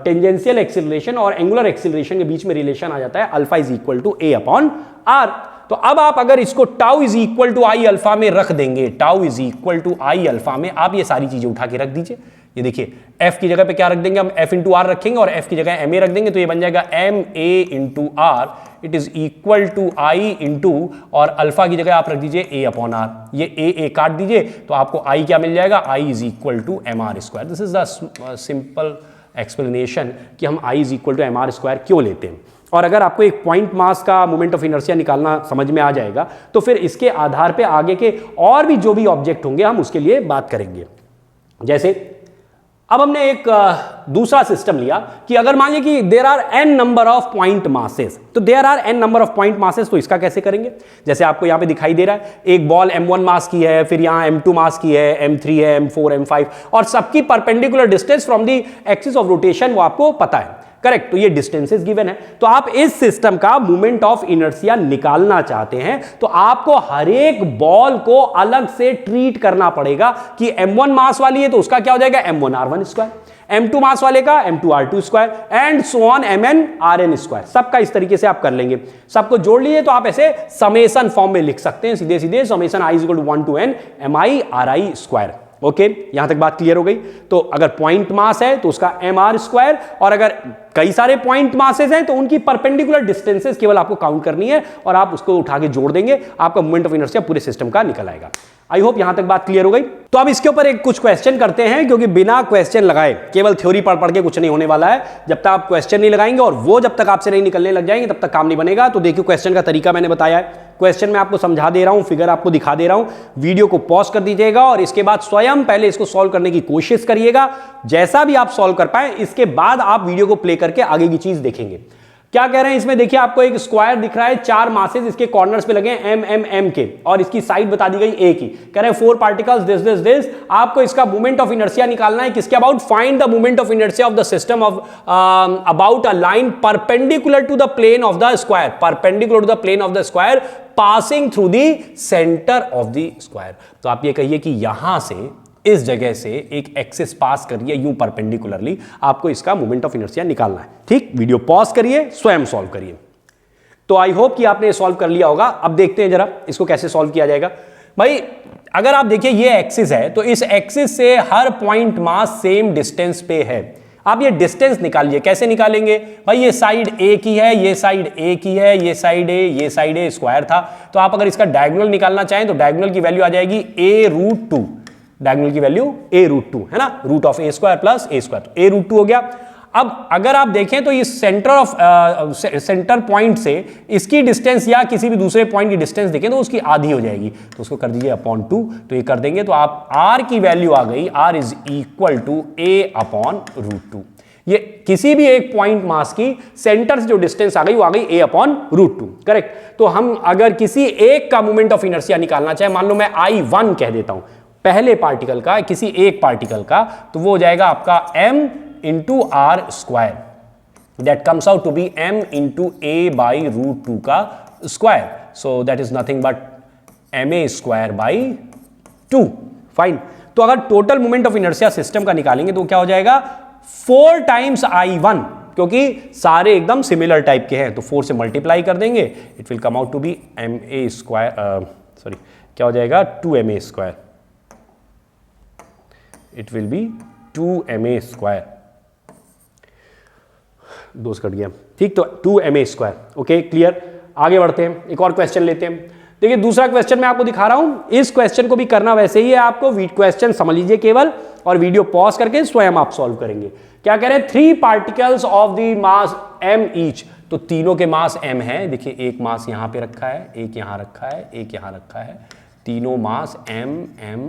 टेंजेंशियल एक्सीलरेशन और एंगुलर एक्सीलरेशन के बीच में रिलेशन आ जाता है alpha is equal to a upon r. तो अब आप अगर इसको tau is equal to I alpha में रख देंगे, tau is equal to I alpha में, आप ये सारी चीजें उठा के रख दीजिए। ये देखिए, एफ की जगह पे क्या रख देंगे हम? एफ इंटू आर रखेंगे, और एफ की जगह एम ए रख देंगे, तो ये बन जाएगा m a into r, it is equal to I into, और अल्फा की जगह आप रख दीजिए ए अपॉन आर। ये ए काट दीजिए तो आपको आई क्या मिल जाएगा? I is equal to m are square. This is the simple explanation कि हम I is equal to m are square क्यों लेते हैं। और अगर आपको एक पॉइंट मास का मोमेंट ऑफ इनर्शिया निकालना समझ में आ जाएगा, तो फिर इसके आधार पे आगे के और भी जो भी ऑब्जेक्ट होंगे हम उसके लिए बात करेंगे। जैसे अब हमने एक दूसरा सिस्टम लिया कि अगर मान लीजिए कि there are n number of point masses, तो there are n number of point masses, तो इसका कैसे करेंगे? जैसे आपको यहां पे दिखाई दे रहा है, एक बॉल m1 मास की है, फिर यहां m2 मास की है, m3 है, m4, m5, और सबकी perpendicular distance from the axis of rotation वो आपको पता है, करेक्ट? तो ये डिस्टेंसेस गिवन है। तो आप इस सिस्टम का मोमेंट ऑफ इनर्शिया निकालना चाहते हैं, तो आपको हर एक बॉल को अलग से ट्रीट करना पड़ेगा कि m1 मास वाली है तो उसका क्या हो जाएगा? m1 r1 स्क्वायर, m2 मास वाले का m2 r2 square, and so on mn rn square. सबका इस तरीके से आप कर लेंगे। सबको जोड़ लीजिए तो आप ऐसे समेशन फॉर्म में लिख सकते हैं, सीधे सीधे summation i equal to 1 to n mi ri square. Okay, यहां तक बात क्लियर हो गई। तो अगर पॉइंट मास है तो उसका एम आर स्क्वायर, और अगर कई सारे पॉइंट मासेस हैं तो उनकी परपेंडिकुलर डिस्टेंसेस केवल आपको काउंट करनी है, और आप उसको उठा के जोड़ देंगे, आपका मोमेंट ऑफ इनर्शिया पूरे सिस्टम का निकल आएगा। आई होप यहां तक बात क्लियर हो गई। तो अब इसके ऊपर एक कुछ क्वेश्चन करते हैं, क्योंकि बिना क्वेश्चन लगाए केवल थ्योरी पढ़ पढ़ के कुछ नहीं होने वाला है। जब तक आप क्वेश्चन नहीं लगाएंगे और वो जब तक आपसे नहीं निकलने लग जाएंगे तब तक काम नहीं बनेगा। तो देखिए, क्वेश्चन का तरीका मैंने बताया है, क्वेश्चन में आपको समझा दे रहा हूं, फिगर आपको दिखा दे रहा हूं, वीडियो को पॉज कर दीजिएगा और इसके बाद स्वयं पहले इसको सॉल्व करने की कोशिश करिएगा। जैसा भी आप सॉल्व कर पाए, इसके बाद आप वीडियो को प्ले करके आगे की चीज देखेंगे। क्या कह रहे हैं इसमें? देखिए, आपको एक स्क्वायर दिख रहा है, 4 मासेस इसके कॉर्नर्स पे लगे एम एम एम के, और इसकी साइड बता दी गई ए की। कह रहे हैं 4 पार्टिकल्स दिस दिस दिस। आपको इसका मोमेंट ऑफ इनर्शिया निकालना है। किसके about? Find the moment of inertia of the system of about a line perpendicular to the plane of the square, perpendicular to the plane of the square passing through the centre of the square. तो आप ये कहिए कि यहां से, इस जगह से एक एक्सिस पास करिए यूं परपेंडिकुलरली, आपको इसका मोमेंट ऑफ इनर्शिया निकालना है। ठीक, वीडियो पॉज करिए, स्वयं सॉल्व करिए। तो आई होप कि आपने सॉल्व कर लिया होगा। अब देखते हैं जरा इसको कैसे सॉल्व किया जाएगा। भाई, अगर आप देखिए ये एक्सिस है, तो इस एक्सिस से हर पॉइंट मास सेम डिस्टेंस पे है। आप ये डिस्टेंस निकालिए। कैसे निकालेंगे? भाई, ये साइड ए की है, ये साइड ए की है, ये साइड ए, ये साइड ए स्क्वायर था। तो आप अगर इसका डायगोनल निकालना चाहें तो डायगोनल की वैल्यू आ जाएगी a√2। डायगोनल की वैल्यू a√2 है ना, root of a square plus a square, तो a√2 हो गया। अब अगर आप देखें तो इस सेंटर पॉइंट से इसकी डिस्टेंस या किसी भी दूसरे पॉइंट की डिस्टेंस देखें तो उसकी आधी हो जाएगी, तो उसको कर दीजिए अपॉन 2। तो ये कर देंगे तो आप r की वैल्यू आ गई, r is equal to a/√2। ये किसी भी एक पॉइंट मास की सेंटर से जो डिस्टेंस आ गई वो आ गई a/√2, करेक्ट। तो हम अगर किसी एक का मोमेंट ऑफ इनर्शिया निकालना चाहे, मान लो मैं I1 कह देता हूं, पहले पार्टिकल का, किसी एक पार्टिकल का, तो वो हो जाएगा आपका m into are square, that comes out to be m into a/√2 का square. So that is nothing but ma square by 2। Fine. तो अगर total moment of inertia system का निकालेंगे तो क्या हो जाएगा? 4 टाइम्स I1, क्योंकि सारे एकदम सिमिलर टाइप के हैं, तो 4 से मल्टीप्लाई कर देंगे, it will come out to be ma square, sorry क्या हो जाएगा? 2ma square, it will be 2ma square, दोस्त कट गया, ठीक। तो 2ma स्क्वायर, ओके, क्लियर। आगे बढ़ते हैं, एक और क्वेश्चन लेते हैं। देखिए दूसरा क्वेश्चन मैं आपको दिखा रहा हूं, इस क्वेश्चन को भी करना वैसे ही है आपको, क्वेश्चन समझ लीजिए केवल और वीडियो पॉज करके स्वयं आप सॉल्व करेंगे। क्या कह रहे हैं, 3 particles of the mass m each, तो तीनों के मास m है। देखिए एक मास यहां पे रखा है, एक यहां रखा है, एक यहां रखा है, तीनों mass m m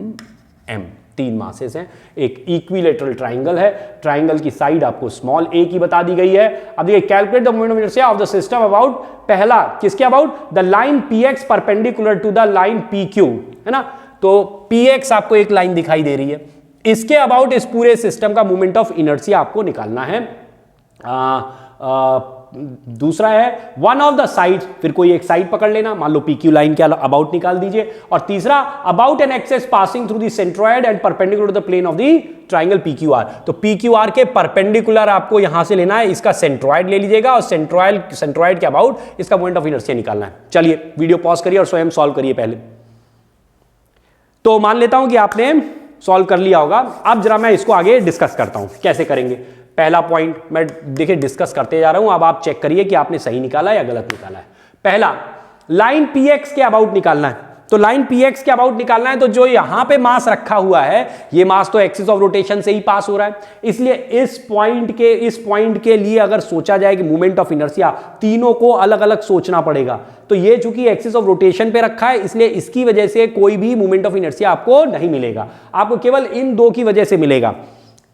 m, 3 masses हैं। एक इक्विलेटरल ट्राइंगल है, ट्राइंगल की साइड आपको स्मॉल a की बता दी गई है। अब देखिए calculate the moment of inertia of the system about, पहला किसके about, the line px perpendicular to the line pq, है ना। तो px आपको एक लाइन दिखाई दे रही है, इसके अबाउट इस पूरे सिस्टम का मोमेंट ऑफ इनर्शिया आपको निकालना है। दूसरा है वन ऑफ द साइड, फिर कोई एक साइड पकड़ लेना, मान लो PQ लाइन के अबाउट निकाल दीजिए। और तीसरा about an axis passing through the centroid and perpendicular to the plane of the triangle PQR। तो PQR के परपेंडिकुलर आपको यहां से लेना है, इसका सेंट्रॉइड ले लीजिएगा और सेंट्रॉइड के अबाउट इसका मोमेंट ऑफ इनर्शिया निकालना है। चलिए वीडियो पॉज करिए और स्वयं सॉल्व करिए पहले। तो मान लेता हूं कि आपने सॉल्व कर लिया होगा। अब जरा मैं इसको आगे डिस्कस करता हूं कैसे करेंगे। पहला पॉइंट मैं देखिए डिस्कस करते जा रहा हूं, अब आप चेक करिए कि आपने सही निकाला या गलत निकाला है। पहला, लाइन px के अबाउट निकालना है। तो लाइन px के अबाउट निकालना है, तो जो यहां पे मास रखा हुआ है, ये मास तो एक्सिस ऑफ रोटेशन से ही पास हो रहा है, इसलिए इस पॉइंट के लिए अगर सोचा जाए कि मोमेंट ऑफ इनर्शिया, तीनों को अलग अलग सोचना पड़ेगा। तो ये चूंकि एक्सिस ऑफ रोटेशन पे रखा है, इसलिए इसकी वजह से कोई भी मोमेंट ऑफ इनर्शिया आपको नहीं मिलेगा, आपको केवल इन दो की वजह से मिलेगा।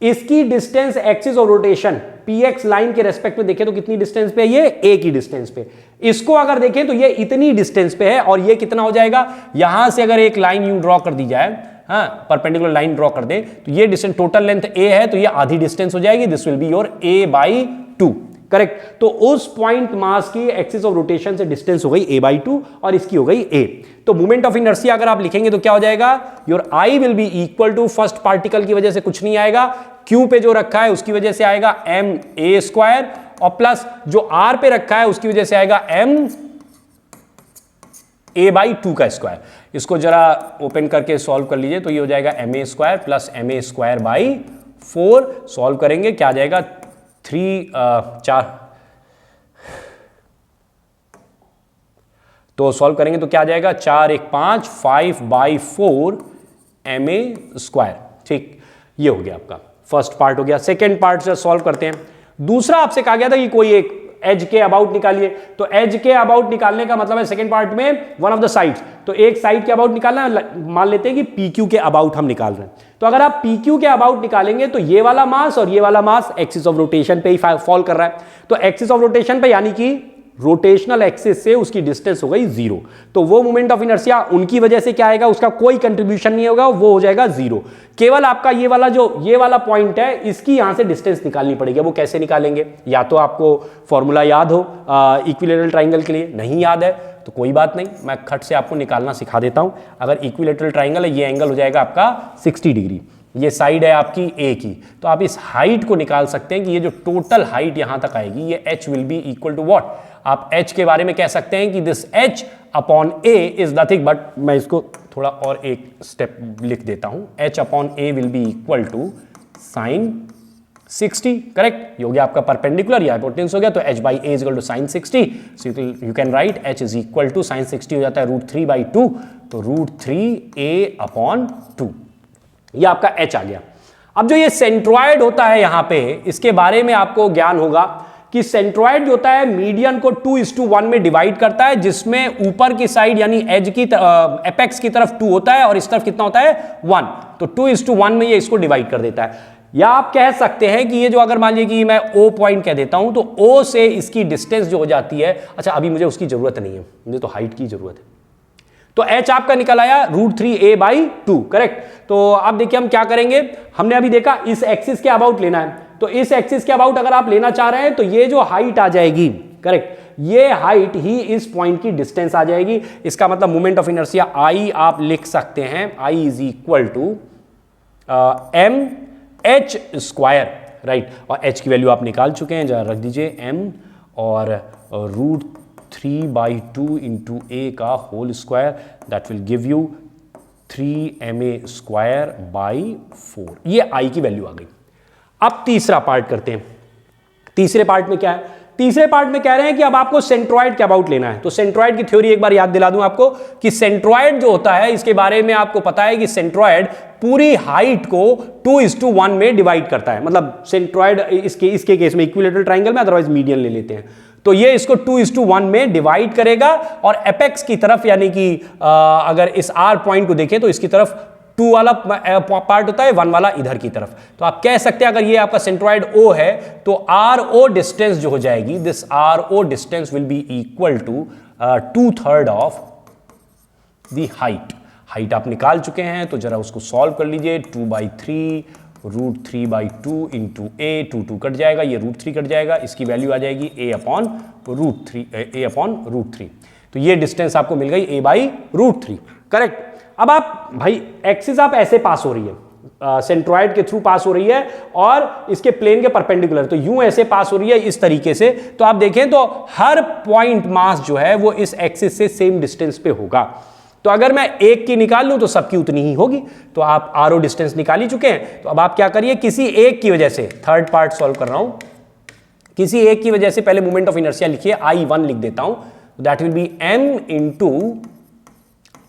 इसकी distance axis of rotation px line के रेस्पेक्ट में देखें तो कितनी डिस्टेंस पे है, ये a की डिस्टेंस पे। इसको अगर देखें तो ये इतनी डिस्टेंस पे है, और ये कितना हो जाएगा, यहां से अगर एक लाइन यूं ड्रॉ कर दी जाए, हाँ परपेंडिकुलर लाइन ड्रॉ कर दे, तो ये डिस्टेंस टोटल लेंथ a है, तो ये आधी डिस्टेंस हो जाएगी, this will be your a/2, correct. तो उस पॉइंट मास की एक्सिस ऑफ रोटेशन से डिस्टेंस हो गई a/2 और इसकी हो गई a। तो मोमेंट ऑफ इनर्शिया अगर आप लिखेंगे तो क्या हो जाएगा, your I will be equal to, first particle की वजह से कुछ नहीं आएगा, Q पे जो रखा है उसकी वजह से आएगा ma² और प्लस जो R पे रखा है उसकी वजह से आएगा m a/2 का स्क्वायर। इसको जरा ओपन करके सॉल्व कर लीजिए, तो ये हो जाएगा ma² प्लस ma²/4। सॉल्व करेंगे क्या आ जाएगा, 4, तो सॉल्व करेंगे तो क्या आ जाएगा, 4 1 5 5/4 ma²। ठीक, ये हो गया आपका फर्स्ट पार्ट हो गया। सेकेंड पार्ट से सॉल्व करते हैं। दूसरा आपसे कहा गया था कि कोई एक एज के अबाउट निकालिए, तो एज के अबाउट निकालने का मतलब है सेकेंड पार्ट में वन ऑफ द साइड्स, तो एक साइड के अबाउट निकालना है। मान लेते हैं कि PQ के अबाउट हम निकाल रहे हैं, तो अगर आप PQ के अबाउट निकालेंगे तो ये वाला मास और ये वाला मास एक्सिस ऑफ रोटेशन पे ही फॉल कर रहा है, तो एक्सिस ऑफ रोटेशन पे यानी कि रोटेशनल एक्सिस से उसकी डिस्टेंस हो गई 0, तो वो मोमेंट ऑफ इनर्शिया उनकी वजह से क्या आएगा, उसका कोई कंट्रीब्यूशन नहीं होगा, वो हो जाएगा 0। केवल आपका ये वाला पॉइंट है, इसकी यहां से डिस्टेंस निकालनी पड़ेगी। वो कैसे निकालेंगे, या तो आपको फॉर्मूला याद हो इक्विलेटरल ट्राइंगल के लिए, नहीं याद है तो कोई बात नहीं, मैं खट से आपको निकालना सिखा देता हूं। अगर इक्विलेटरल ट्राइंगल है, ये एंगल हो जाएगा आपका 60 डिग्री, ये साइड है आपकी A की, तो आप इस हाइट को निकाल सकते हैं कि ये जो टोटल हाइट यहां तक आएगी, ये h will be equal to what, आप h के बारे में कह सकते हैं कि this h upon a is nothing but, मैं इसको थोड़ा और एक स्टेप लिख देता हूं, h upon a will be equal to sin 60, correct. ये हो गया आपका परपेंडिकुलर, या हाइपोटेन्यूस हो गया, तो h/a is equal to sin 60, so you can write h is equal to sin 60 हो जाता है √3/2, तो √3a/2, ये आपका h आ गया। अब जो ये सेंट्रॉइड होता है यहां पे, इसके बारे में आपको ज्ञान होगा कि सेंट्रॉइड जो होता है मीडियन को 2:1 में डिवाइड करता है, जिसमें ऊपर की साइड यानी एज की एपेक्स की तरफ 2 होता है और इस तरफ कितना होता है 1, तो 2:1 में ये इसको डिवाइड कर देता है। या आप कह सकते हैं कि ये जो, अगर मान लीजिए कि मैं O पॉइंट कह देता हूं, तो O से इसकी डिस्टेंस जो हो जाती है, अच्छा अभी मुझे उसकी जरूरत नहीं है, मुझे तो हाइट की जरूरत है, तो h आपका निकल आया √3a/2, करेक्ट। तो अब देखिए हम क्या करेंगे, हमने अभी देखा इस एक्सिस के अबाउट लेना है, तो इस एक्सिस के अबाउट अगर आप लेना चाह रहे हैं तो ये जो हाइट आ जाएगी, करेक्ट, ये हाइट ही इस पॉइंट की डिस्टेंस आ जाएगी। इसका मतलब मोमेंट ऑफ इनर्शिया I आप लिख सकते हैं, I is equal to mh², right, और h की वैल्यू आप निकाल चुके हैं, जरा रख दीजिए m और √3/2 इंटू a का whole square, that will give you 3ma²/4, ये I की वैल्यू आ गई। अब तीसरा पार्ट करते हैं। तीसरे पार्ट में क्या है, तीसरे पार्ट में कह रहे हैं कि अब आपको सेंट्रॉइड के अबाउट लेना है। तो सेंट्रॉइड की थ्योरी एक बार याद दिला दूं आपको कि सेंट्रॉइड जो होता है इसके बारे में आपको पता है कि सेंट्रॉइड पूरी हाइट को 2:1 में डिवाइड करता है। मतलब सेंट्रॉइड इसके केस में इक्विलेटरल ट्रायंगल में, अदरवाइज मीडियन ले लेते हैं, तो ये इसको 2:1 में डिवाइड करेगा और एपेक्स की तरफ यानी कि अगर इस आर पॉइंट को देखें तो इसकी तरफ 2 वाला पार्ट होता है, 1 वाला इधर की तरफ। तो आप कह सकते हैं अगर ये आपका सेंट्रॉइड O है तो आर ओ डिस्टेंस जो हो जाएगी, this R O distance will be equal to 2/3 of the height आप निकाल चुके हैं, तो जरा उसको सॉल्व कर लीजिए। 2/3 √3/2 इंटू ए, 2 कट जाएगा, ये √3 कट जाएगा, इसकी वैल्यू आ जाएगी a/√3। तो ये डिस्टेंस आपको मिल गई a/√3, करेक्ट। अब आप भाई एक्सिस आप ऐसे पास हो रही है, सेंट्रॉइड के थ्रू पास हो रही है और इसके प्लेन के परपेंडिकुलर, तो यूं ऐसे पास हो रही है इस तरीके से। तो आप देखें तो हर पॉइंट मास जो है वो इस एक्सिस से सेम डिस्टेंस पे होगा। तो अगर मैं एक की निकाल लूं तो सबकी उतनी ही होगी। तो आप आरओ डिस्टेंस निकाल ही चुके हैं। तो अब आप क्या करिए, किसी एक की वजह से, थर्ड पार्ट सॉल्व कर रहा हूं, किसी एक की वजह से पहले मोमेंट ऑफ इनर्शिया लिखिए, I1 लिख देता हूं, that will be m into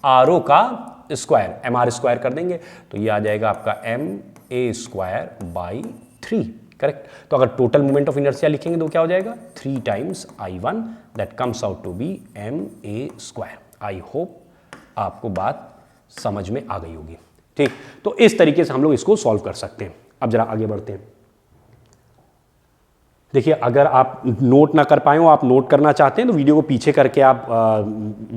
RO का स्क्वायर, mr² कर देंगे, तो ये आ जाएगा आपका ma²/3, करेक्ट। तो अगर टोटल मोमेंट ऑफ इनर्शिया लिखेंगे तो क्या हो जाएगा, 3 times I1, that comes out to be ma²। I hope आपको बात समझ में आ गई होगी, ठीक। तो इस तरीके से हम लोग इसको सॉल्व कर सकते हैं। अब जरा आगे बढ़ते हैं। देखिए, अगर आप नोट ना कर पाए हो, आप नोट करना चाहते हैं तो वीडियो को पीछे करके आप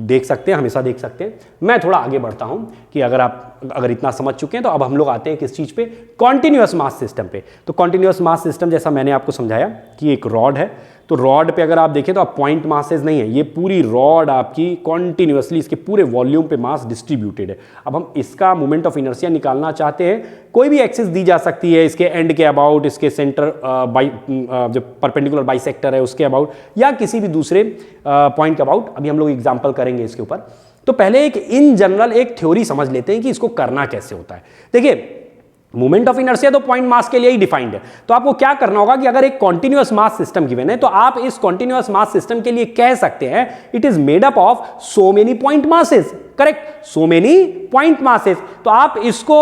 देख सकते हैं, हमेशा देख सकते हैं। मैं थोड़ा आगे बढ़ता हूं कि अगर इतना समझ चुके हैं तो अब हम लोग आते हैं किस चीज़ पे, कॉन्टिन्यूअस मास सिस्टम पे। तो कॉन्टिन्यूअस मास सिस्टम जैसा मैंने आपको समझाया कि एक रॉड है, तो रॉड पे अगर आप देखें तो आप पॉइंट मासेज नहीं है, ये पूरी रॉड आपकी कॉन्टिन्यूअसली इसके पूरे वॉल्यूम पे मास डिस्ट्रीब्यूटेड है। अब हम इसका मोमेंट ऑफ इनर्शिया निकालना चाहते हैं, कोई भी एक्सिस दी जा सकती है, इसके एंड के अबाउट, इसके सेंटर जो परपेंडिकुलर बाइसेक्टर है उसके अबाउट, या किसी भी दूसरे पॉइंट के अबाउट। अभी हम लोग एग्जाम्पल करेंगे इसके ऊपर। तो पहले एक इन जनरल एक थ्योरी समझ लेते हैं कि इसको करना कैसे होता है। देखिए, मोमेंट ऑफ इनर्शिया तो पॉइंट मास के लिए ही डिफाइंड है। तो आपको क्या करना होगा कि अगर एक कॉन्टिन्यूअस मास सिस्टम गिवन है तो आप इस कॉन्टिन्यूअस मास सिस्टम के लिए कह सकते हैं it is made up of so many point masses, correct, so many point masses. तो आप इसको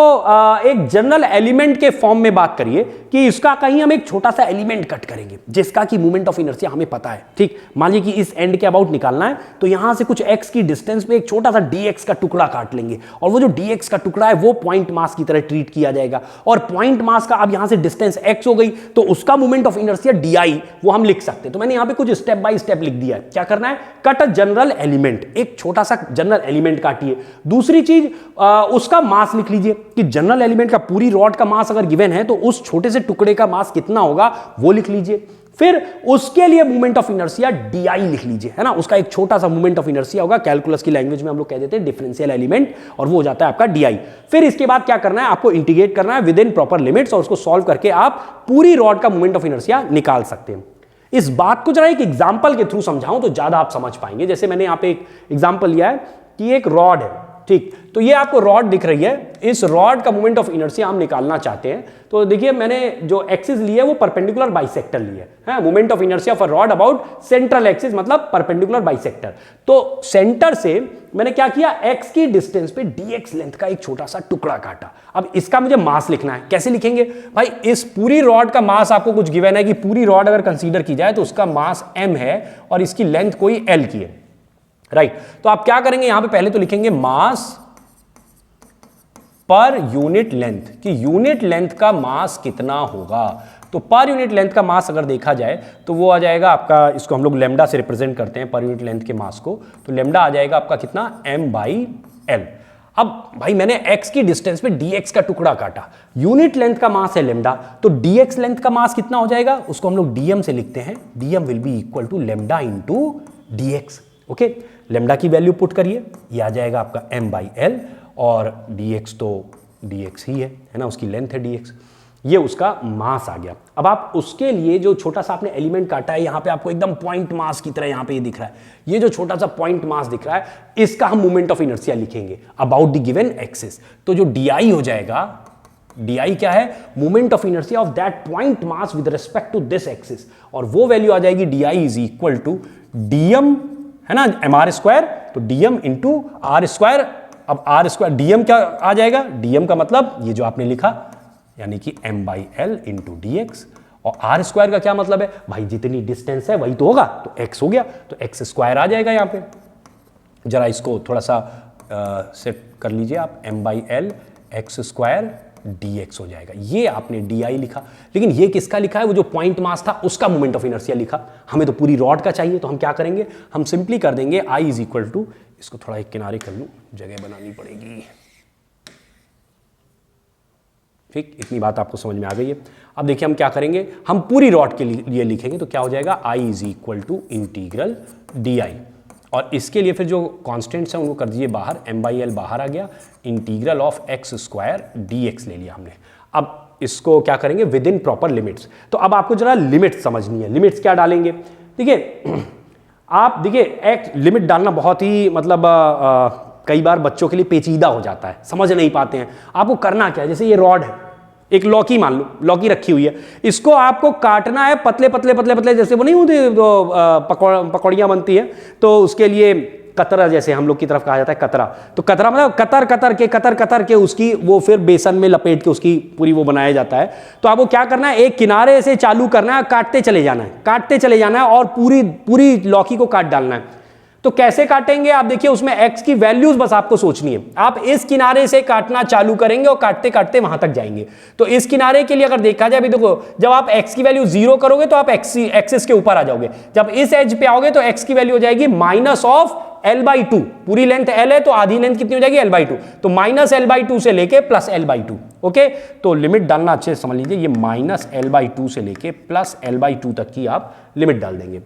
एक जनरल एलिमेंट के फॉर्म में बात करिए कि इसका कहीं हम एक छोटा सा एलिमेंट कट करेंगे जिसका कि मोमेंट ऑफ इनर्शिया हमें पता है, ठीक। मान लीजिए कि इस एंड के अबाउट निकालना है, तो यहां से कुछ x की डिस्टेंस पे एक छोटा सा dx का टुकड़ा काट लेंगे, और वो जो dx का टुकड़ा है वो पॉइंट मास की तरह ट्रीट किया जाएगा। और पॉइंट मास का अब यहां से डिस्टेंस x हो गई, तो उसका मोमेंट ऑफ इनर्शिया di वो हम लिख सकते हैं। तो मैंने यहां पे कुछ स्टेप बाय स्टेप लिख दिया है। क्या करना है, कट अ जनरल एलिमेंट, एक छोटा सा जनरल एलिमेंट काटिए। दूसरी चीज, उसका मास लिख लीजिए कि जनरल एलिमेंट का पूरी रॉड का मास अगर गिवन है तो उस छोटे से टुकड़े का मास कितना होगा वो लिख लीजिए। फिर उसके लिए मोमेंट ऑफ इनर्शिया di लिख लीजिए, है ना। उसका एक छोटा सा मोमेंट ऑफ इनर्शिया होगा, कैलकुलस की लैंग्वेज में हम लोग कह देते हैं डिफरेंशियल एलिमेंट, और वो हो जाता है आपका di। फिर इसके बाद क्या करना है, आपको इंटीग्रेट करना है विद इन प्रॉपर लिमिट्स, और उसको सॉल्व करके आप पूरी रॉड का मोमेंट ऑफ इनर्शिया निकाल सकते हैं। इस बात को जरा एक एग्जाम्पल के थ्रू समझाऊं तो ज्यादा आप समझ पाएंगे। जैसे मैंने यहां पे एक एग्जाम्पल लिया है कि एक रॉड है, ठीक। तो ये आपको रॉड दिख रही है, इस रॉड का मोमेंट ऑफ इनर्शिया हम निकालना चाहते हैं। तो देखिए, मैंने जो एक्सिस ली है वो परपेंडिकुलर बाइसेक्टर ली है, moment of inertia for rod about central axis, मतलब परपेंडिकुलर बाइसेक्टर। तो सेंटर से मैंने क्या किया, x की डिस्टेंस पे dx लेंथ का एक छोटा सा टुकड़ा काटा। अब इसका मुझे मास लिखना है, कैसे लिखेंगे भाई, इस पूरी रॉड का मास आपको कुछ गिवन है कि पूरी रॉड अगर कंसीडर की जाए तो उसका मास m है और इसकी लेंथ कोई l की है, राइट। तो आप क्या करेंगे, यहां पे पहले तो लिखेंगे मास पर यूनिट लेंथ, कि यूनिट लेंथ का मास कितना होगा। तो पर यूनिट लेंथ का मास अगर देखा जाए तो वो आ जाएगा आपका, इसको हम लोग लेमडा से रिप्रेजेंट करते हैं पर यूनिट लेंथ के मास को, तो लेमडा आ जाएगा आपका कितना, m/l। अब भाई मैंने x की डिस्टेंस पे dx का टुकड़ा काटा, यूनिट लेंथ का मास है लेमडा, तो dx लेंथ का मास कितना हो जाएगा, उसको हम लोग dm से लिखते हैं, dm will be equal to lambda into dx, okay. Lambda की वैल्यू पुट करिए, ये आ जाएगा आपका m/l, और dx तो dx ही है ना, उसकी लेंथ है dx, ये उसका मास आ गया। अब आप उसके लिए जो छोटा सा आपने एलिमेंट काटा है, यहां पे आपको एकदम पॉइंट मास की तरह यहां पे ये दिख रहा है, ये जो छोटा सा पॉइंट मास दिख रहा है, इसका हम मोमेंट ऑफ इनर्शिया लिखेंगे अबाउट द गिवन एक्सिस। तो जो di हो जाएगा डी क्या है? Moment of inertia of that point mass with respect to this axis, और वो वैल्यू आ जाएगी D I is equal to DM, है ना, एम आर स्क्वायर, तो डीएम इंटू आर स्क्वायर। अब आर स्क्वायर डीएम क्या आ जाएगा? डीएम का मतलब ये जो आपने लिखा, यानी कि M by L into D X, और आर स्क्वायर का क्या मतलब है भाई? जितनी डिस्टेंस है वही तो होगा, तो एक्स हो गया, तो एक्स स्क्वायर आ जाएगा यहां पे। जरा इसको थोड़ा सा सेट कर लीजिए आप, M by L X square D X हो जाएगा। ये आपने डी आई लिखा, लेकिन ये किसका लिखा है? वो जो पॉइंट मास था उसका मोमेंट ऑफ इनर्शिया लिखा। हमें तो पूरी रॉड का चाहिए, तो हम क्या करेंगे? हम सिंपली कर देंगे आई इज इक्वल टू, इसको थोड़ा एक किनारे कर लूं, जगह बनानी पड़ेगी, ठीक, इतनी बात आपको समझ में आ गई है। अब देखिए हम क्या करेंगे, हम पूरी रॉड के लिए लिखेंगे, तो क्या हो जाएगा? I is equal to integral d I, और इसके लिए फिर जो कॉन्स्टेंट्स हैं उनको कर दीजिए बाहर, एम बाई एल बाहर आ गया, integral of x square D x ले लिया हमने। अब इसको क्या करेंगे? With in proper limits. तो अब आपको जरा लिमिट्स समझनी है। लिमिट्स क्या डालेंगे? देखिए आप देखिए एक लिमिट डालना बहुत ही मतलब कई बार बच्चों के लिए पेचीदा हो जाता है, समझ नहीं पाते हैं। आपको करना क्या है? जैसे ये रॉड है, एक लौकी मान लो, लौकी रखी हुई है, इसको आपको काटना है पतले पतले पतले पतले, जैसे वो नहीं होते तो पकौड़ियाँ बनती है, तो उसके लिए कतरा, जैसे हम लोग की तरफ कहा जाता है कतरा, तो कतरा मतलब कतर के उसकी वो फिर बेसन में लपेट के उसकी पूरी वो बनाया जाता है। तो आपको क्या करना है? एक किनारे से चालू करना है, काटते चले जाना है और पूरी लौकी को काट डालना है। तो कैसे काटेंगे आप? देखिए उसमें x की वैल्यूज बस आपको सोचनी है। आप इस किनारे से काटना चालू करेंगे और काटते काटते वहां तक जाएंगे। तो इस किनारे के लिए अगर देखा जाए, अभी देखो जब आप x की वैल्यू 0 करोगे तो आप एक्सिस के ऊपर आ जाओगे। जब इस एज पे आओगे तो x की वैल्यू हो जाएगी माइनस ऑफ l/2। पूरी लेंथ l है तो आधी लेंथ कितनी हो जाएगी? l/2। तो माइनस l/2 से लेके प्लस l/2। ओके, तो लिमिट डालना अच्छे से समझ लीजिए, ये माइनस l/2 से लेके प्लस l/2 तक की आप लिमिट डाल देंगे।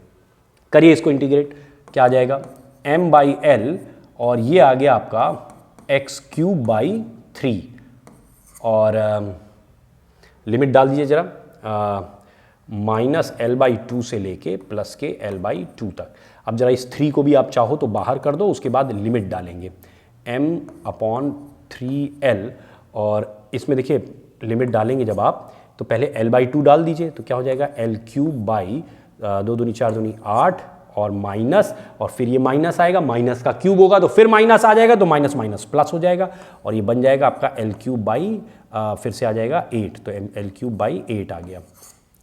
करिए इसको इंटीग्रेट, क्या आ जाएगा? m बाई एल, और ये आ गया आपका x³ / 3, और लिमिट डाल दीजिए जरा, माइनस l/2 से लेके प्लस के l/2 तक। अब जरा इस 3 को भी आप चाहो तो बाहर कर दो, उसके बाद लिमिट डालेंगे m/3l, और इसमें देखिए लिमिट डालेंगे जब आप, तो पहले l/2 डाल दीजिए, तो क्या हो जाएगा? l³ / 2 दूनी 4 दूनी 8, और माइनस, और फिर ये माइनस आएगा, माइनस का क्यूब होगा तो फिर माइनस आ जाएगा, तो माइनस माइनस प्लस हो जाएगा, और ये बन जाएगा आपका l³ फिर से आ जाएगा 8, तो l³ / 8 आ गया,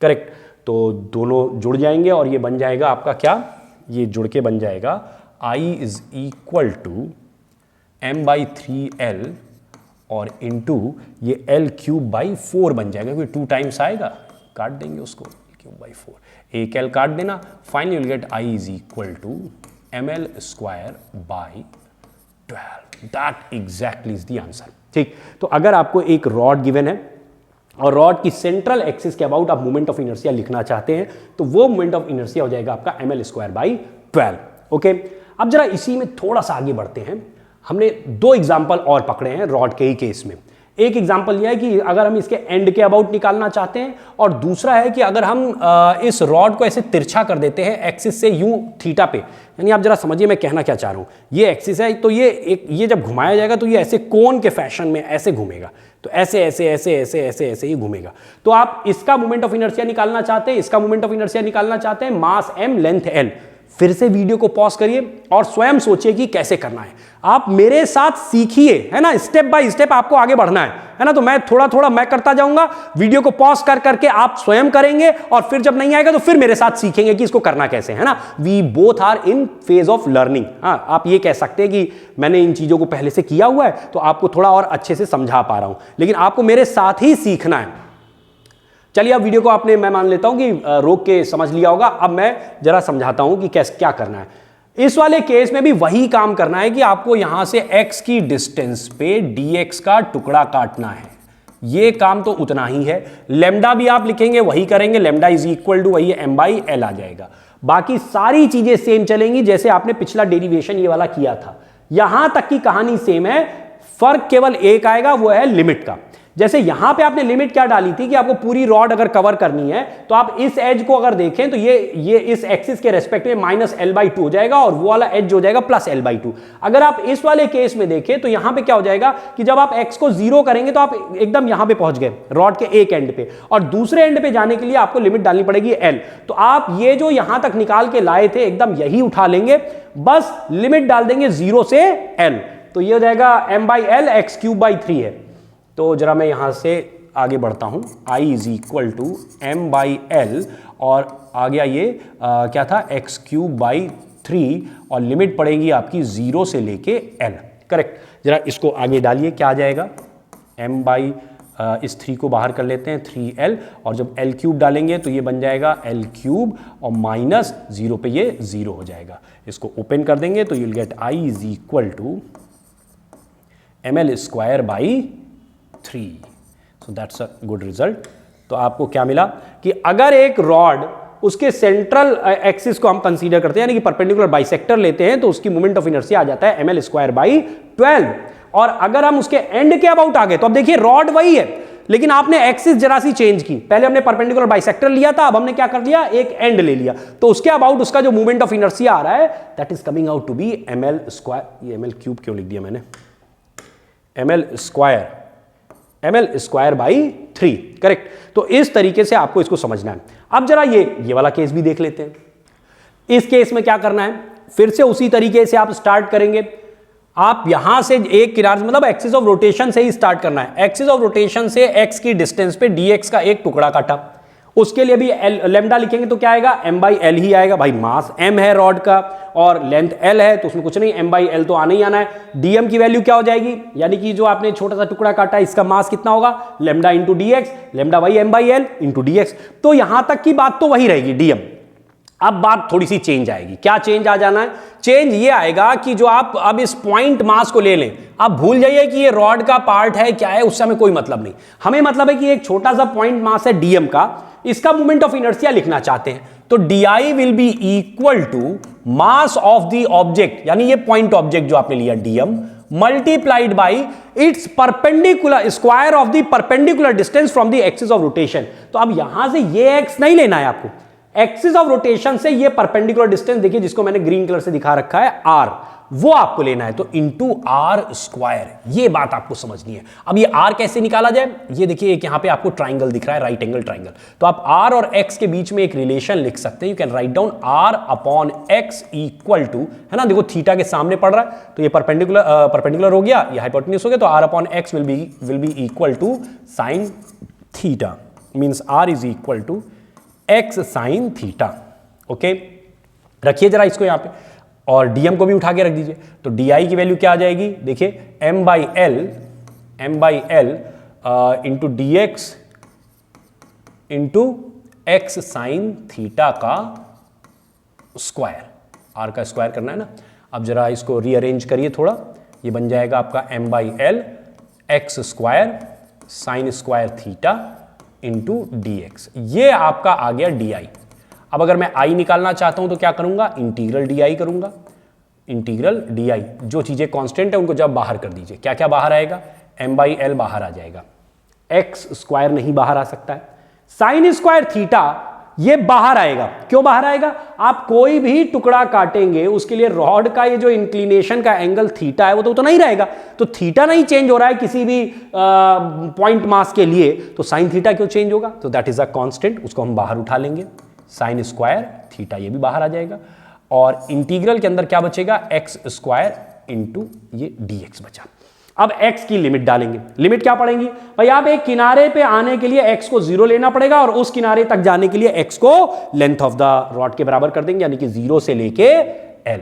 करेक्ट। तो दोनों जुड़ जाएंगे और ये बन जाएगा आपका क्या? ये जुड़ के बन जाएगा I is equal to m/3l और इंटू ये l³ / 4 बन जाएगा, क्योंकि 2 टाइम्स आएगा, काट देंगे उसको, l³ / 4, एक l काट देना, finally will get I is equal to ml² / 12। That exactly is the answer, ठीक। तो अगर आपको एक रॉड गिवन है और रॉड की सेंट्रल एक्सिस के अबाउट आप मोमेंट ऑफ इनर्शिया लिखना चाहते हैं, तो वो मोमेंट ऑफ इनर्शिया हो जाएगा आपका ml² / 12। ओके, अब जरा इसी में थोड़ा सा आगे बढ़ते हैं। हमने 2 एग्जाम्पल और पकड़े हैं रॉड के ही केस में। एक एग्जाम्पल यह है कि अगर हम इसके एंड के अबाउट निकालना चाहते हैं, और दूसरा है कि अगर हम इस रॉड को ऐसे तिरछा कर देते हैं एक्सिस से यूं थीटा पे, यानी आप जरा समझिए मैं कहना क्या चाह रहा हूं। ये एक्सिस है, तो ये जब घुमाया जाएगा तो ये ऐसे कोन के फैशन में ऐसे घूमेगा, तो ऐसे ऐसे ऐसे ऐसे ऐसे ऐसे ही घूमेगा। तो आप इसका मोमेंट ऑफ इनर्शिया निकालना चाहते हैं, इसका मोमेंट ऑफ इनर्शिया निकालना चाहते हैं, मास m लेंथ l। फिर से वीडियो को पॉज करिए और स्वयं सोचिए कि कैसे करना है। आप मेरे साथ सीखिए, है ना, स्टेप बाय स्टेप आपको आगे बढ़ना है ना। तो मैं थोड़ा थोड़ा मैं करता जाऊंगा, वीडियो को पॉज कर करके आप स्वयं करेंगे, और फिर जब नहीं आएगा तो फिर मेरे साथ सीखेंगे कि इसको करना कैसे, है ना। We both are in phase of learning. हाँ, आप ये कह सकते हैं कि मैंने इन चीजों को पहले से किया हुआ है तो आपको थोड़ा और अच्छे से समझा पा रहा हूं, लेकिन आपको मेरे साथ ही सीखना है। चलिए अब वीडियो को आपने, मैं मान लेता हूं कि रोक के समझ लिया होगा। अब मैं जरा समझाता हूं कि कैसे क्या करना है। इस वाले केस में भी वही काम करना है कि आपको यहां से x की डिस्टेंस पे dx का टुकड़ा काटना है। ये काम तो उतना ही है। लेमडा भी आप लिखेंगे वही करेंगे, लेमडा इज इक्वल टू वही m/l आ जाएगा। बाकी सारी चीजें सेम चलेंगी जैसे आपने पिछला डेरिवेशन ये वाला किया था। यहां तक की कहानी सेम है, फर्क केवल एक आएगा, वो है लिमिट का। जैसे यहां पे आपने लिमिट क्या डाली थी कि आपको पूरी रॉड अगर कवर करनी है तो आप इस एज को अगर देखें तो ये इस एक्सिस के रेस्पेक्ट में -l/2 हो जाएगा और वो वाला एज हो जाएगा +l/2। अगर आप इस वाले केस में देखें तो यहां पे क्या हो जाएगा कि जब आप x को 0 करेंगे तो आप एकदम यहां पे पहुंच गए रॉड के एक एंड पे, और दूसरे एंड पे जाने के लिए आपको लिमिट डालनी पड़ेगी l। तो आप ये जो यहां तक निकाल के लाए थे एकदम यही उठा लेंगे, बस लिमिट डाल देंगे 0 से l, तो ये हो जाएगा m/l x³/3 है। तो जरा मैं यहां से आगे बढ़ता हूं, I = m/l और आ गया ये क्या था x³/3 और लिमिट पड़ेगी आपकी 0 से लेके l, करेक्ट। जरा इसको आगे डालिए, क्या आ जाएगा इस 3 को बाहर कर लेते हैं 3l, और जब l³ डालेंगे तो ये बन जाएगा l³ और -0 पे ये 0 हो जाएगा। इसको ओपन कर देंगे तो you'll get I = ml²/3। So that's a good result. तो आपको क्या मिला कि अगर एक रॉड उसके सेंट्रल एक्सिस को हम कंसीडर करते हैं यानी कि परपेंडिकुलर बाइसेक्टर लेते हैं तो उसकी मोमेंट ऑफ इनर्शिया आ जाता है ml²/12, और अगर हम उसके एंड के अबाउट आ गए तो अब देखिए रॉड वही है लेकिन आपने एक्सिस जरा सी चेंज की। पहले हमने परपेंडिकुलर बाइसेक्टर लिया था, अब हमने क्या कर लिया, एक एंड ले लिया, तो उसके अबाउट उसका जो मोमेंट ऑफ इनर्शिया आ रहा है that is coming out to be ml²। ये ml³ क्यों लिख दिया मैंने, ml²/3, करेक्ट। तो इस तरीके से आपको इसको समझना है। अब जरा ये वाला केस भी देख लेते हैं। इस केस में क्या करना है, फिर से उसी तरीके से आप स्टार्ट करेंगे। आप यहां से एक किनारे मतलब एक्सिस ऑफ रोटेशन से ही स्टार्ट करना है। एक्सिस ऑफ रोटेशन से x की डिस्टेंस पे dx का एक टुकड़ा काटा, उसके लिए भी लेमडा लिखेंगे तो क्या आएगा m/l ही आएगा। भाई मास m है रॉड का और लेंथ l है तो उसमें कुछ नहीं, m/l तो आना ही आना है। dm की वैल्यू क्या हो जाएगी, यानी कि जो आपने छोटा सा टुकड़ा काटा इसका मास कितना होगा, लेमडा इंटू dx, लेमडा वही m/l इंटू dx। तो यहां तक की बात तो वही रहेगी dm। अब बात थोड़ी सी चेंज आएगी। क्या चेंज आ जाना है, चेंज ये आएगा कि जो आप अब इस पॉइंट मास को ले लें, आप भूल जाइए कि ये रॉड का पार्ट है क्या है, उससे हमें कोई मतलब नहीं। हमें मतलब है कि एक छोटा सा पॉइंट मास है dm का, इसका मोमेंट ऑफ इनर्शिया लिखना चाहते हैं तो di will be equal to mass of the object, यानी ये पॉइंट ऑब्जेक्ट जो आपने लिया dm multiplied by its perpendicular square of the perpendicular distance from the axis of rotation. तो अब यहां से ये x नहीं लेना है आपको, एक्सिस ऑफ रोटेशन से ये परपेंडिकुलर डिस्टेंस देखिए जिसको मैंने ग्रीन कलर से दिखा रखा है r, वो आपको लेना है, तो इंटू r²। ये बात आपको समझनी है। अब ये r कैसे निकाला जाए, ये देखिए एक यहां पे आपको ट्राइंगल दिख रहा है, राइट एंगल ट्राइंगल, तो आप r और x के बीच में एक रिलेशन लिख सकते हैं। You can write down r/x equal to, है ना, देखो थीटा के सामने पड़ रहा है तो ये परपेंडिकुलर हो गया, ये हाइपोटेन्यूज हो गया, तो r/x will be equal to sine theta, means r is equal to x sine theta. Okay, रखिए जरा इसको यहां पे और dm को भी उठा के रख दीजिए। तो di की वैल्यू क्या आ जाएगी, देखिए m/l into dx into x sine theta का स्क्वायर, r का स्क्वायर करना है ना। अब जरा इसको रीअरेंज करिए थोड़ा, ये बन जाएगा आपका m/l x² sign square theta into dx। ये आपका आ गया di। अब अगर मैं i निकालना चाहता हूं तो क्या करूंगा, इंटीग्रल di करूंगा, इंटीग्रल di। जो चीजें कांस्टेंट है उनको जब बाहर कर दीजिए, क्या क्या बाहर आएगा, m/l बाहर आ जाएगा, x² नहीं बाहर आ सकता है, साइन स्क्वायर थीटा ये बाहर आएगा। क्यों बाहर आएगा, आप कोई भी टुकड़ा काटेंगे उसके लिए रॉड का ये जो इंक्लिनेशन का एंगल थीटा है वो तो नहीं रहेगा, तो थीटा नहीं चेंज हो रहा है किसी भी पॉइंट मास के लिए, तो साइन थीटा क्यों चेंज होगा, तो दैट इज अ कांस्टेंट, उसको हम बाहर उठा लेंगे, साइन स्क्वायर थीटा ये भी बाहर आ जाएगा, और इंटीग्रल के अंदर क्या बचेगा, x² इंटू ये dx बचा। अब x की लिमिट डालेंगे, लिमिट क्या पड़ेगी भाई, आप एक किनारे पे आने के लिए x को 0 लेना पड़ेगा और उस किनारे तक जाने के लिए x को लेंथ ऑफ द रॉड के बराबर कर देंगे, यानी कि 0 से लेके l।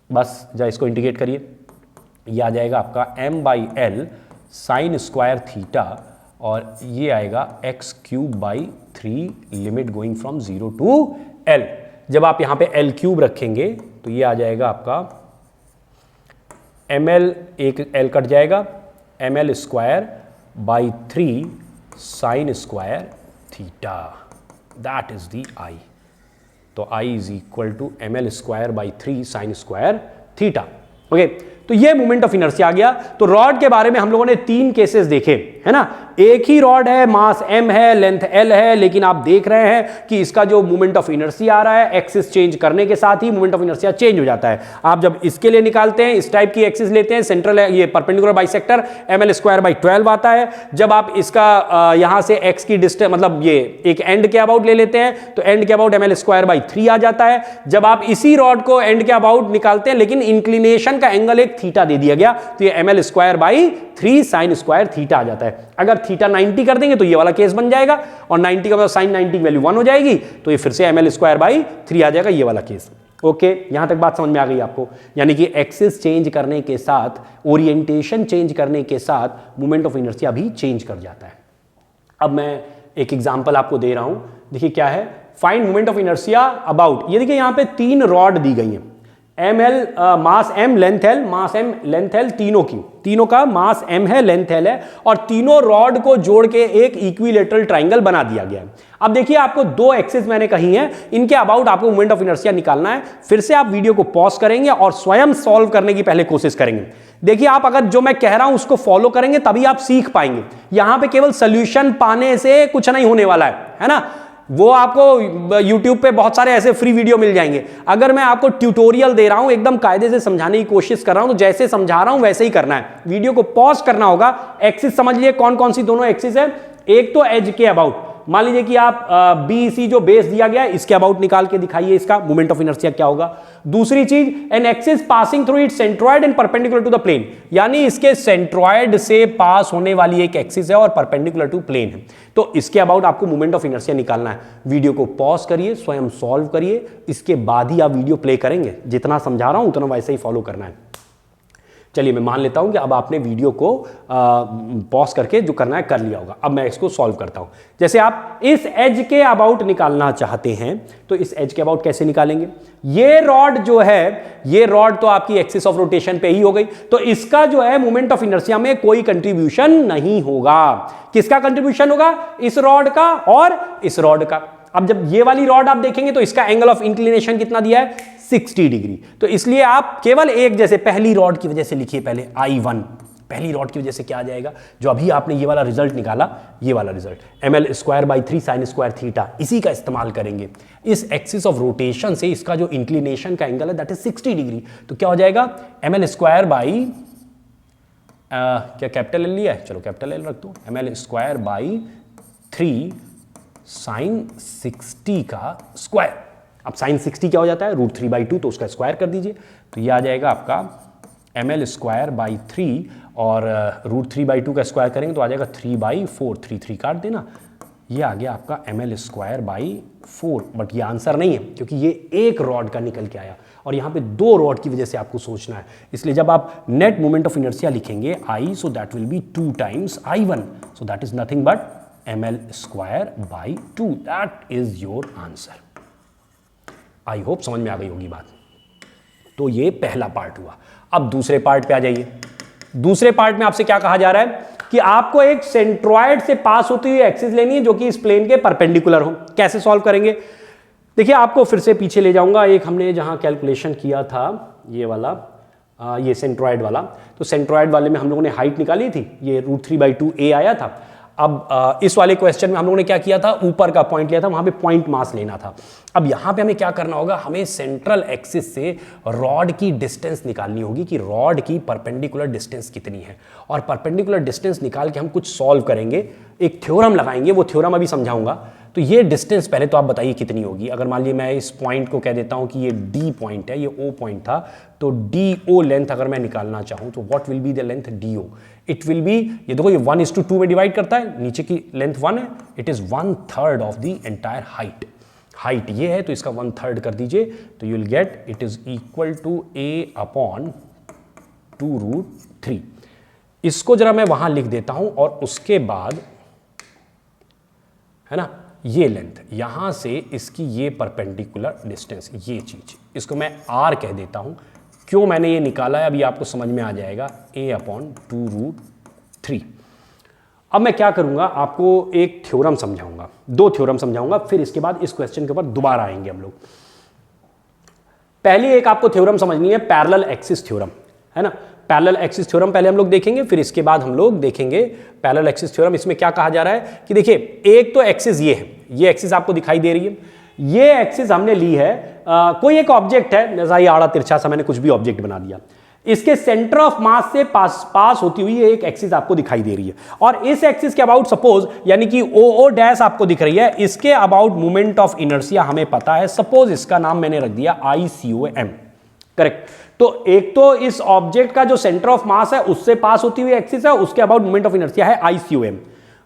बस जा इसको इंटीग्रेट करिए, ये आ जाएगा आपका m/l साइन स्क्वायर थीटा और ये आएगा x³/3 limit going from 0 to l। जब आप यहां पे l³ रखेंगे तो ये आ जाएगा आपका ml, एक l कट जाएगा, ml²/3 sine square theta, that is the I। तो I is equal to ml²/3 sine square theta. Okay, तो ये मोमेंट ऑफ इनर्शिया आ गया। तो रॉड के बारे में हम लोगों ने 3 केसेस देखे, है ना, एक ही रॉड है, मास m है, लेंथ l है, लेकिन आप देख रहे हैं कि इसका जो मोमेंट ऑफ इनर्शिया आ रहा है, एक्सिस चेंज करने के साथ ही मोमेंट ऑफ इनर्शिया चेंज हो जाता है। आप जब इसके लिए निकालते हैं, इस टाइप की एक्सिस लेते हैं, सेंट्रल ये परपेंडिकुलर बाइसेक्टर ml²/12 आता है। जब आप इसका यहां से x की डिस्टेंस मतलब ये एक एंड के अबाउट ले लेते हैं तो एंड के अबाउट ml²/3 आ जाता है। जब आप इसी रॉड को एंड के अबाउट निकालते हैं, लेकिन इंक्लिनेशन का एंगल एक थीटा दे दिया गया, तो ये ml²/3 sin स्क्वायर थीटा आ जाता है। अगर थीटा 90 कर देंगे तो ये वाला केस बन जाएगा, और 90 का मतलब साइन 90 की वैल्यू 1 हो जाएगी, तो ये फिर से ml²/3 आ जाएगा, ये वाला केस। ओके, यहां तक बात समझ में आ गई आपको? यानी कि एक्सिस चेंज करने के साथ, ओरिएंटेशन चेंज करने के साथ मोमेंट ऑफ इनर्शिया भी चेंज कर जाता है। अब मैं एक एग्जांपल आपको दे रहा हूं, देखिए क्या है, find moment of inertia about, ये देखिए यहां पे 3 रॉड दी गई हैं, ml मास m लेंथ l, मास m लेंथ l, तीनों का मास m है, लेंथ l है, और तीनों रॉड को जोड़ के एक इक्विलेटरल ट्राइंगल बना दिया गया है। अब देखिए आपको 2 एक्सिस मैंने कही हैं, इनके अबाउट आपको मोमेंट ऑफ इनर्शिया निकालना है। फिर से आप वीडियो को पॉज करेंगे और स्वयं सॉल्व करने की पहले कोशिश करेंगे। देखिए आप अगर जो मैं कह रहा हूं उसको फॉलो करेंगे तभी आप सीख पाएंगे। यहां पे केवल सोल्यूशन पाने से कुछ नहीं होने वाला है ना। वो आपको YouTube पे बहुत सारे ऐसे फ्री वीडियो मिल जाएंगे। अगर मैं आपको ट्यूटोरियल दे रहा हूं, एकदम कायदे से समझाने की कोशिश कर रहा हूं, तो जैसे समझा रहा हूं वैसे ही करना है। वीडियो को पॉज करना होगा। एक्सिस समझ लिए कौन कौन सी दोनों एक्सिस है। एक तो एज के अबाउट, मान लीजिए कि आप BC जो बेस दिया गया है, इसके अबाउट निकाल के दिखाइए इसका मोमेंट ऑफ इनर्शिया क्या होगा। दूसरी चीज, an axis passing through its centroid and perpendicular to the plane, यानी इसके सेंट्रॉइड से पास होने वाली एक एक्सिस है और परपेंडिकुलर टू प्लेन है, तो इसके अबाउट आपको मोमेंट ऑफ इनर्शिया निकालना है। वीडियो को पॉज करिए, स्वयं सॉल्व करिए, इसके बाद ही आप वीडियो प्ले करेंगे। जितना समझा रहा हूं उतना वैसे ही फॉलो करना है। चलिए मैं मान लेता हूं कि अब आपने वीडियो को पॉज करके जो करना है कर लिया होगा। अब मैं इसको सॉल्व करता हूं। जैसे आप इस एज के अबाउट निकालना चाहते हैं, तो इस एज के अबाउट कैसे निकालेंगे। ये रॉड जो है, ये रॉड तो आपकी एक्सिस ऑफ रोटेशन पे ही हो गई, तो इसका जो है मोमेंट ऑफ इनर्शिया में कोई कंट्रीब्यूशन नहीं होगा। किसका कंट्रीब्यूशन होगा, इस रॉड का और इस रॉड का। अब जब ये वाली रॉड आप देखेंगे तो इसका एंगल ऑफ इंक्लिनेशन कितना दिया है, 60 डिग्री। तो इसलिए आप केवल एक, जैसे पहली रॉड की वजह से लिखिए पहले I1, पहली रॉड की वजह से क्या आ जाएगा, जो अभी आपने ये वाला रिजल्ट निकाला, ये वाला result ml²/3 sin square theta, इसी का इस्तेमाल करेंगे। इस एक्सिस ऑफ रोटेशन से इसका जो इंक्लिनेशन का एंगल है दैट इज 60 डिग्री, तो क्या हो जाएगा ml² क्या कैपिटल L लिया है, चलो कैपिटल L रख दो, ml²/3 sin 60 का स्क्वायर। अब sin 60 क्या हो जाता है, √3/2, तो उसका स्क्वायर कर दीजिए, तो ये आ जाएगा आपका ml²/3, और √3/2 का स्क्वायर करेंगे तो आ जाएगा 3/4, 3 काट देना, ये आ गया आपका ml²/4। बट ये आंसर नहीं है, क्योंकि ये एक रॉड का निकल के आया और यहाँ पे 2 रॉड की वजह से आपको सोचना है। इसलिए जब आप नेट मोमेंट ऑफ इनर्शिया लिखेंगे I, so that will be 2 times I1, so that is nothing but ml²/2, that is your answer. I hope समझ में आ गई होगी बात। तो ये पहला पार्ट हुआ। अब दूसरे पार्ट पे आ जाइए। दूसरे पार्ट में आपसे क्या कहा जा रहा है कि आपको एक सेंट्रॉइड से पास होती हुई एक्सिस लेनी है जो कि इस प्लेन के परपेंडिकुलर हो। कैसे सॉल्व करेंगे, देखिए आपको फिर से पीछे ले जाऊंगा। एक हमने जहां कैलकुलेशन किया था ये वाला, ये सेंट्रॉइड वाला, तो सेंट्रॉइड वाले में हम लोगों ने हाइट निकाली थी, ये √3/2a आया था। अब इस वाले क्वेश्चन में हम लोगों ने क्या किया था, ऊपर का पॉइंट लिया था, वहां पे पॉइंट मास लेना था। अब यहां पे हमें क्या करना होगा, हमें सेंट्रल एक्सिस से रॉड की डिस्टेंस निकालनी होगी कि रॉड की परपेंडिकुलर डिस्टेंस कितनी है, और परपेंडिकुलर डिस्टेंस निकाल के हम कुछ सॉल्व करेंगे, एक थ्योरम लगाएंगे, वो थ्योरम अभी समझाऊंगा। तो ये डिस्टेंस पहले तो आप बताइए कितनी होगी। अगर मान लीजिए मैं इस पॉइंट को कह देता हूं कि ये D पॉइंट है, ये O पॉइंट था, तो DO लेंथ अगर मैं निकालना चाहूं तो what will be the length DO, it will B, ये देखो ये 1:2 में डिवाइड करता है, नीचे की लेंथ 1 है, it is 1/3 of the entire height. Height ये है तो इसका 1/3 कर दीजिए, तो you will get it is equal to A/2√3। इसको जरा मैं वहां लिख देता हूं, और उसके बाद है ना, ये लेंथ यहां से इसकी ये परपेंडिकुलर डिस्टेंस, ये चीज, इसको मैं R कह देता हूं। क्यों मैंने ये निकाला है अभी आपको समझ में आ जाएगा, A/2√3। अब मैं क्या करूंगा, आपको एक थ्योरम समझाऊंगा, 2 थ्योरम समझाऊंगा, फिर इसके बाद इस क्वेश्चन के ऊपर दोबारा आएंगे हम लोग। पहली एक आपको थ्योरम समझनी है, पैरेलल एक्सिस थ्योरम, है ना। पैरेलल एक्सिस थ्योरम पहले हम लोग देखेंगे, फिर इसके बाद हम लोग देखेंगे पैरेलल एक्सिस थ्योरम। इसमें क्या कहा जा रहा है कि देखिए, एक तो एक्सिस ये है, ये एक्सिस आपको दिखाई दे रही है, ये एक्सिस हमने ली है, कोई एक ऑब्जेक्ट है, जैसा ये आड़ा तिरछा सा मैंने कुछ भी ऑब्जेक्ट बना दिया, इसके सेंटर ऑफ मास से पास होती हुई एक एक्सिस आपको दिखाई दे रही है, और इस एक्सिस के अबाउट सपोज, यानी कि ओ डैश आपको दिख रही है, इसके अबाउट मोमेंट ऑफ इनर्शिया हमें पता है, सपोज इसका नाम मैंने रख दिया ICOM, करेक्ट। तो एक तो इस ऑब्जेक्ट का जो सेंटर ऑफ मास है उससे पास होती हुई एक्सिस है, उसके अबाउट मोमेंट ऑफ इनर्शिया है ICOM।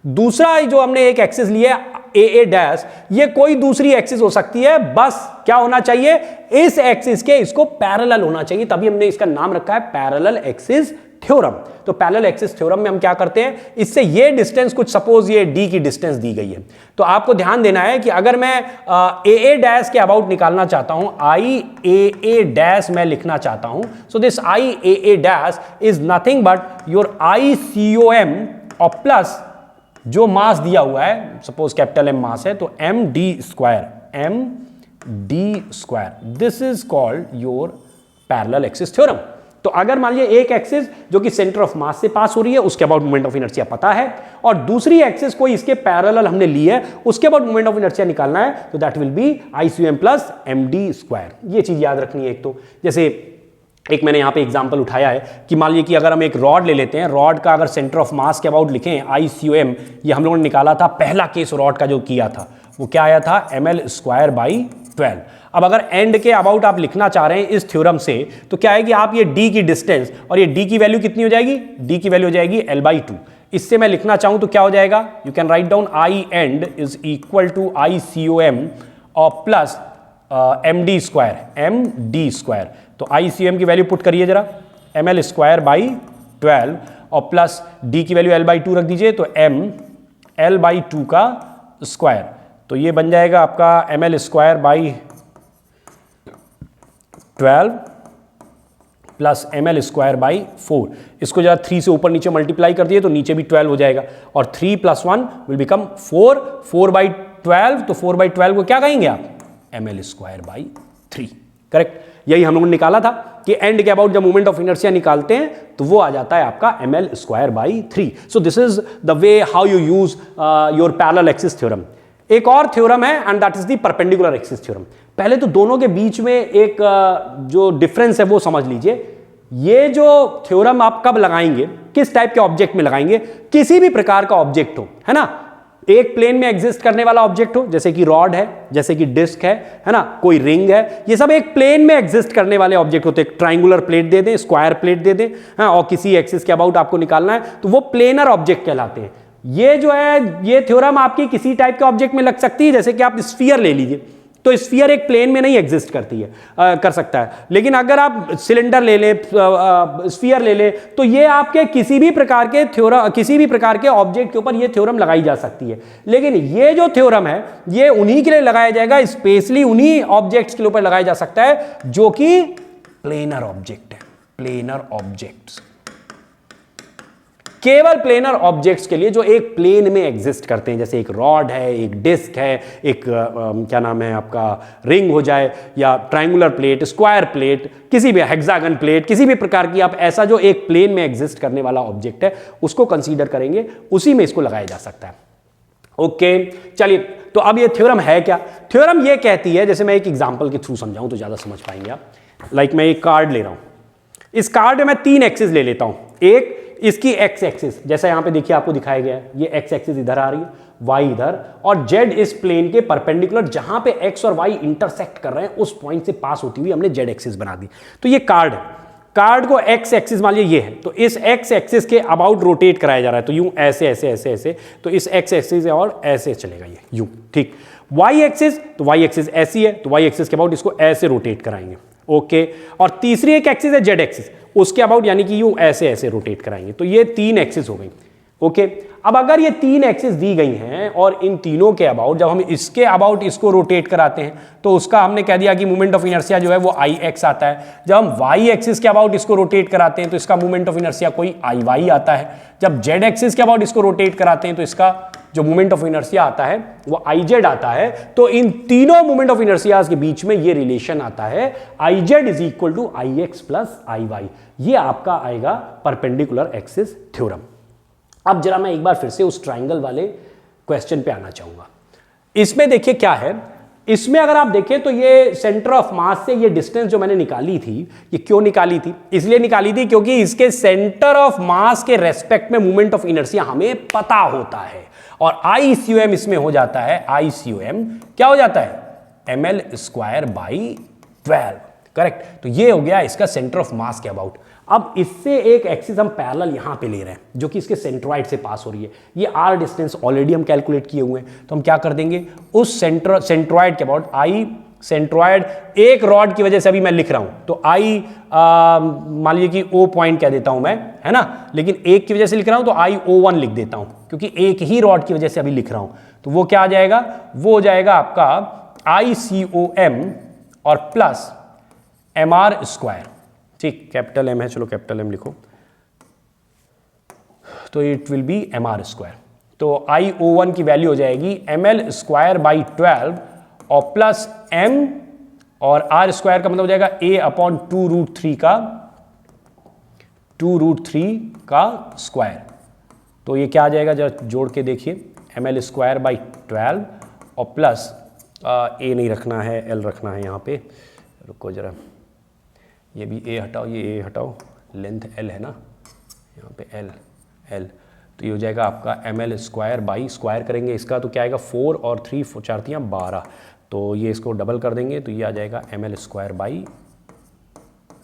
दूसरा जो हमने एक एक्सिस लिया है AA डैश, ये कोई दूसरी एक्सिस हो सकती है, बस क्या होना चाहिए, इस एक्सिस के इसको पैरेलल होना चाहिए, तभी हमने इसका नाम रखा है पैरेलल एक्सिस थ्योरम। तो पैरेलल एक्सिस थ्योरम में हम क्या करते हैं, इससे ये डिस्टेंस, कुछ सपोज ये D की डिस्टेंस दी गई है, तो आपको ध्यान देना है कि अगर मैं AA डैश के अबाउट निकालना चाहता हूं, IAA डैश मैं लिखना चाहता हूं, so this IAA dash is nothing but your ICOM और प्लस जो मास दिया हुआ है, सपोज कैपिटल M मास है, तो MD square, this is called your parallel axis theorem. तो अगर मान लीजिए एक एक्सिस जो कि सेंटर ऑफ मास से पास हो रही है, उसके अबाउट मोमेंट ऑफ इनर्शिया पता है, और दूसरी एक्सिस कोई इसके पैरेलल हमने ली है, उसके अबाउट मोमेंट ऑफ इनर्शिया निकालना है, तो that will be ICOM plus MD square. ये चीज याद रखनी है। एक तो जैसे एक मैंने यहां पे एग्जांपल उठाया है कि मान लीजिए कि अगर हम एक रॉड ले लेते हैं, रॉड का अगर सेंटर ऑफ मास के अबाउट लिखें ICOM, ये हम लोगों ने निकाला था, पहला केस रॉड का जो किया था वो क्या आया था, ml स्क्वायर बाई 12। अब अगर एंड के अबाउट आप लिखना चाह रहे हैं इस थ्योरम से, तो क्या है कि आप ये D की डिस्टेंस, और ये D की वैल्यू कितनी हो जाएगी, D की वैल्यू हो जाएगी L/2। इससे मैं लिखना चाहूं तो क्या हो जाएगा, you can write down I end is equal to ICOM और प्लस MD स्क्वायर। तो ICOM की वैल्यू पुट करिए जरा, ml स्क्वायर बाई 12 और प्लस D की वैल्यू L/2 रख दीजिए, तो m L/2 का स्क्वायर, तो ये बन जाएगा आपका ml square by 12 plus ml square by 4। इसको जरा 3 से ऊपर नीचे मल्टीप्लाई कर दिए तो नीचे भी 12 हो जाएगा, और 3 + 1 विल बिकम 4, 4/12, तो 4/12 को क्या कहेंगे आप, ml स्क्वायर बाई 3, करेक्ट। यही हम लोगों ने निकाला था कि एंड के अबाउट जब मोमेंट ऑफ इनर्शिया निकालते हैं तो वो आ जाता है आपका ml square by 3। So this is the way how you use your parallel axis theorem. एक और थ्योरम है and that is the perpendicular axis theorem. पहले तो दोनों के बीच में एक जो डिफरेंस है वो समझ लीजिए। ये जो थ्योरम आप कब लगाएंगे, किस टाइप के ऑब्जेक्ट में लगाएंगे, किसी भी प्रकार का ऑब्जेक्ट हो, है ना, एक प्लेन में एग्जिस्ट करने वाला ऑब्जेक्ट हो, जैसे कि रॉड है, जैसे कि डिस्क है ना, कोई रिंग है, ये सब एक प्लेन में एग्जिस्ट करने वाले ऑब्जेक्ट होते हैं। ट्राइंगुलर प्लेट दे दें, स्क्वायर प्लेट दे दें, हाँ, और किसी एक्सिस के अबाउट आपको निकालना है तो वो प्लेनर ऑब्जेक्ट कहलाते हैं। ये जो है, ये थ्योरम आपकी किसी टाइप के ऑब्जेक्ट में लग सकती है, जैसे कि आप स्फीयर ले लीजिए, तो स्फीयर एक प्लेन में नहीं एग्जिस्ट करती है, कर सकता है, लेकिन अगर आप सिलेंडर ले ले, स्फीयर ले ले, तो ये आपके किसी भी प्रकार के थ्योरम, किसी भी प्रकार के ऑब्जेक्ट के ऊपर ये थ्योरम लगाई जा सकती है। लेकिन ये जो थ्योरम है ये उन्हीं के लिए लगाया जाएगा, स्पेशली उन्हीं ऑब्जेक्ट्स के ऊपर लगाया जा सकता है जो कि प्लेनर ऑब्जेक्ट है, प्लेनर ऑब्जेक्ट्स, केवल प्लेनर ऑब्जेक्ट्स के लिए जो एक प्लेन में एग्जिस्ट करते हैं, जैसे एक रॉड है, एक डिस्क है, एक क्या नाम है आपका रिंग हो जाए, या ट्रायंगुलर प्लेट, स्क्वायर प्लेट, किसी भी हेक्सागन प्लेट, किसी भी प्रकार की आप ऐसा जो एक प्लेन में एग्जिस्ट करने वाला ऑब्जेक्ट है उसको कंसीडर करेंगे, उसी में इसको लगाया जा सकता है। ओके, चलिए, तो अब ये थ्योरम है क्या? थ्योरम ये कहती है, जैसे मैं एक एग्जांपल के थ्रू समझाऊं तो ज्यादा समझ पाएंगे आप। लाइक मैं एक कार्ड ले रहा हूं, इस कार्ड में मैं 3 एक्सिस ले लेता हूं। एक इसकी एक्स एक्सिस, जैसा यहां पे देखिए आपको दिखाया गया है, ये एक्स एक्सिस इधर आ रही है, वाई इधर, और जेड इस प्लेन के परपेंडिकुलर जहां पे एक्स और वाई इंटरसेक्ट कर रहे हैं उस पॉइंट से पास होती हुई हमने जेड एक्सिस बना दी। तो ये कार्ड है, कार्ड को एक्स एक्सिस मान लीजिए ये है, तो इस एक्स एक्सिस के अबाउट रोटेट कराया जा रहा है, तो यूं ऐसे ऐसे ऐसे ऐसे, तो इस एक्स एक्सिस और ऐसे चलेगा ये यूं, ठीक। वाई एक्सिस, तो वाई एक्सिस ऐसी है, तो वाई एक्सिस के अबाउट इसको ऐसे रोटेट कराएंगे, ओके। और तीसरी एक एक्सिस है जेड एक्सिस, उसके अबाउट यानी कि यूं ऐसे ऐसे रोटेट कराएंगे, तो ये 3 एक्सिस हो गई, ओके। अब अगर ये 3 एक्सिस दी गई हैं और इन तीनों के अबाउट जब हम इसके अबाउट इसको रोटेट कराते हैं तो उसका हमने कह दिया कि मोमेंट ऑफ इनर्शिया जो है वो आई एक्स आता है। जब हम वाई एक्सिस के अबाउट इसको रोटेट कराते हैं तो इसका मोमेंट ऑफ इनर्शिया कोई आई वाई आता है। जब जेड एक्सिस के अबाउट इसको रोटेट कराते हैं तो इसका जो मोमेंट ऑफ इनर्शिया आता है वो IZ आता है, तो इन तीनों मोमेंट ऑफ इनर्शियाज के बीच में ये रिलेशन आता है IZ is equal to IX plus IY। ये आपका आएगा परपेंडिकुलर एक्सिस थ्योरम। अब जरा मैं एक बार फिर से उस ट्राइंगल वाले क्वेश्चन पे आना चाहूंगा। इसमें देखिए क्या है, इसमें अगर आप देखें तो ये सेंटर ऑफ मास से ये डिस्टेंस जो मैंने निकाली थी, ये क्यों निकाली थी? इसलिए निकाली थी क्योंकि इसके सेंटर ऑफ मास के रेस्पेक्ट में मोमेंट ऑफ इनर्शिया हमें पता होता है, और ICOM इसमें हो जाता है, ICOM क्या हो जाता है? ml square by 12, correct. तो ये हो गया इसका सेंटर ऑफ मास के अबाउट। अब इससे एक एक्सिस हम पैरेलल यहां पे ले रहे हैं जो कि इसके सेंट्रॉइड से पास हो रही है। ये r डिस्टेंस ऑलरेडी हम कैलकुलेट किए हुए हैं, तो हम क्या कर देंगे, उस सेंट्रॉइड के अबाउट I सेंट्रॉइड एक रॉड की वजह से अभी मैं लिख रहा हूं, तो I मान लीजिए कि O पॉइंट कह देता हूं मैं, है ना, लेकिन एक की वजह से लिख रहा हूं तो IO1 लिख देता हूं क्योंकि एक ही रॉड की वजह से अभी लिख रहा हूं। तो वो क्या आ जाएगा, वो हो जाएगा आपका ICOM और प्लस MR स्क्वायर, ठीक, कैपिटल M है, चलो कैपिटल M लिखो, तो it will B MR square. तो IO1 की वैल्यू हो जाएगी ml स्क्वायर बाई 12 और प्लस M और R स्क्वायर का मतलब हो जाएगा A अपॉन 2√3 का स्क्वायर। तो ये क्या आ जाएगा, जरा जोड़ के देखिए, ml स्क्वायर बाई 12 और प्लस A नहीं रखना है, L रखना है यहाँ पे, रुको जरा, ये भी A हटाओ, ये A हटाओ, लेंथ L है ना यहाँ पे, L, तो ये हो जाएगा आपका ml स्क्वायर बाई, स्क्वायर करेंगे इसका तो क्या आएगा, 4 और 3 4 3 12, तो ये इसको डबल कर देंगे तो ये आ जाएगा ml स्क्वायर बाई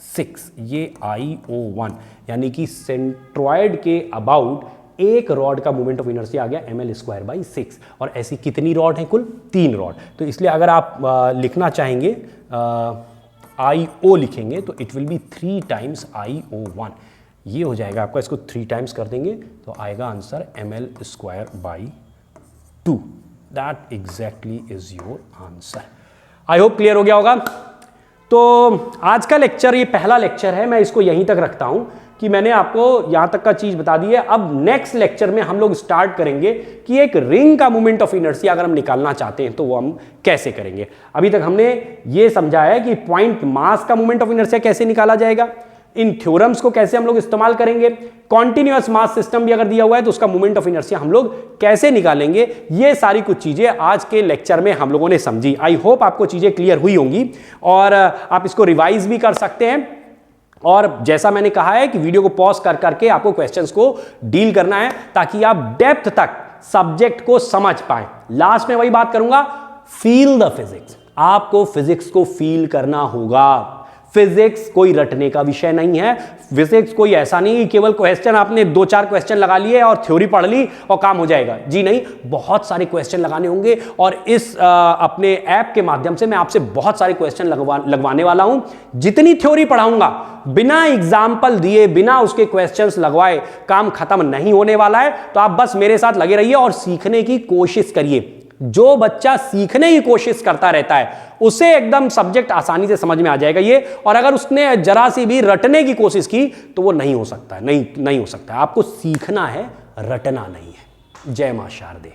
6। ये IO1 यानी कि सेंट्रॉइड के अबाउट एक रॉड का मोमेंट ऑफ इनर्शिया आ गया ml स्क्वायर बाई 6। और ऐसी कितनी रॉड हैं? कुल 3 रॉड। तो इसलिए अगर आप लिखना चाहेंगे IO लिखेंगे तो it will B 3 times IO1। ये हो जाएगा आपका, इसको 3 टाइम्स कर देंगे तो आएगा answer ml square by 2। That exactly is your answer. I hope clear हो गया होगा। तो आज का लेक्चर, ये पहला लेक्चर है, मैं इसको यहीं तक रखता हूं कि मैंने आपको यहां तक का चीज बता दी है। अब नेक्स्ट लेक्चर में हम लोग स्टार्ट करेंगे कि एक रिंग का मोमेंट ऑफ इनर्शिया अगर हम निकालना चाहते हैं तो वो हम कैसे करेंगे। अभी तक हमने ये समझा है कि पॉइंट मास का मोमेंट ऑफ इनर्शिया कैसे निकाला जाएगा, इन थ्योरम्स को कैसे हम लोग इस्तेमाल करेंगे, कॉन्टिन्यूअस मास सिस्टम भी अगर दिया हुआ है तो उसका मोमेंट ऑफ इनर्शिया हम लोग कैसे निकालेंगे। ये सारी कुछ चीजें आज के लेक्चर में हम लोगों ने समझी। आई होप आपको चीजें क्लियर हुई होंगी और आप इसको रिवाइज भी कर सकते हैं। और जैसा मैंने कहा है कि वीडियो को पॉज कर करके आपको क्वेश्चंस को डील करना है ताकि आप डेप्थ तक सब्जेक्ट को समझ पाए। लास्ट में वही बात करूंगा, फील द फिजिक्स। आपको फिजिक्स को फील करना होगा। फिजिक्स कोई रटने का विषय नहीं है। फिजिक्स कोई ऐसा नहीं कि केवल क्वेश्चन आपने 2-4 क्वेश्चन लगा लिए और थ्योरी पढ़ ली और काम हो जाएगा। जी नहीं, बहुत सारे क्वेश्चन लगाने होंगे और इस अपने ऐप के माध्यम से मैं आपसे बहुत सारे क्वेश्चन लगवाने वाला हूं। जितनी थ्योरी पढ़ाऊंगा बिना एग्जाम्पल दिए, बिना उसके क्वेश्चंस लगवाए काम खत्म नहीं होने वाला है। तो आप बस मेरे साथ लगे रहिए और सीखने की कोशिश करिए। जो बच्चा सीखने की कोशिश करता रहता है उसे एकदम सब्जेक्ट आसानी से समझ में आ जाएगा ये, और अगर उसने जरा सी भी रटने की कोशिश की तो वो नहीं हो सकता है, नहीं हो सकता है। आपको सीखना है, रटना नहीं है। जय मां शारदे।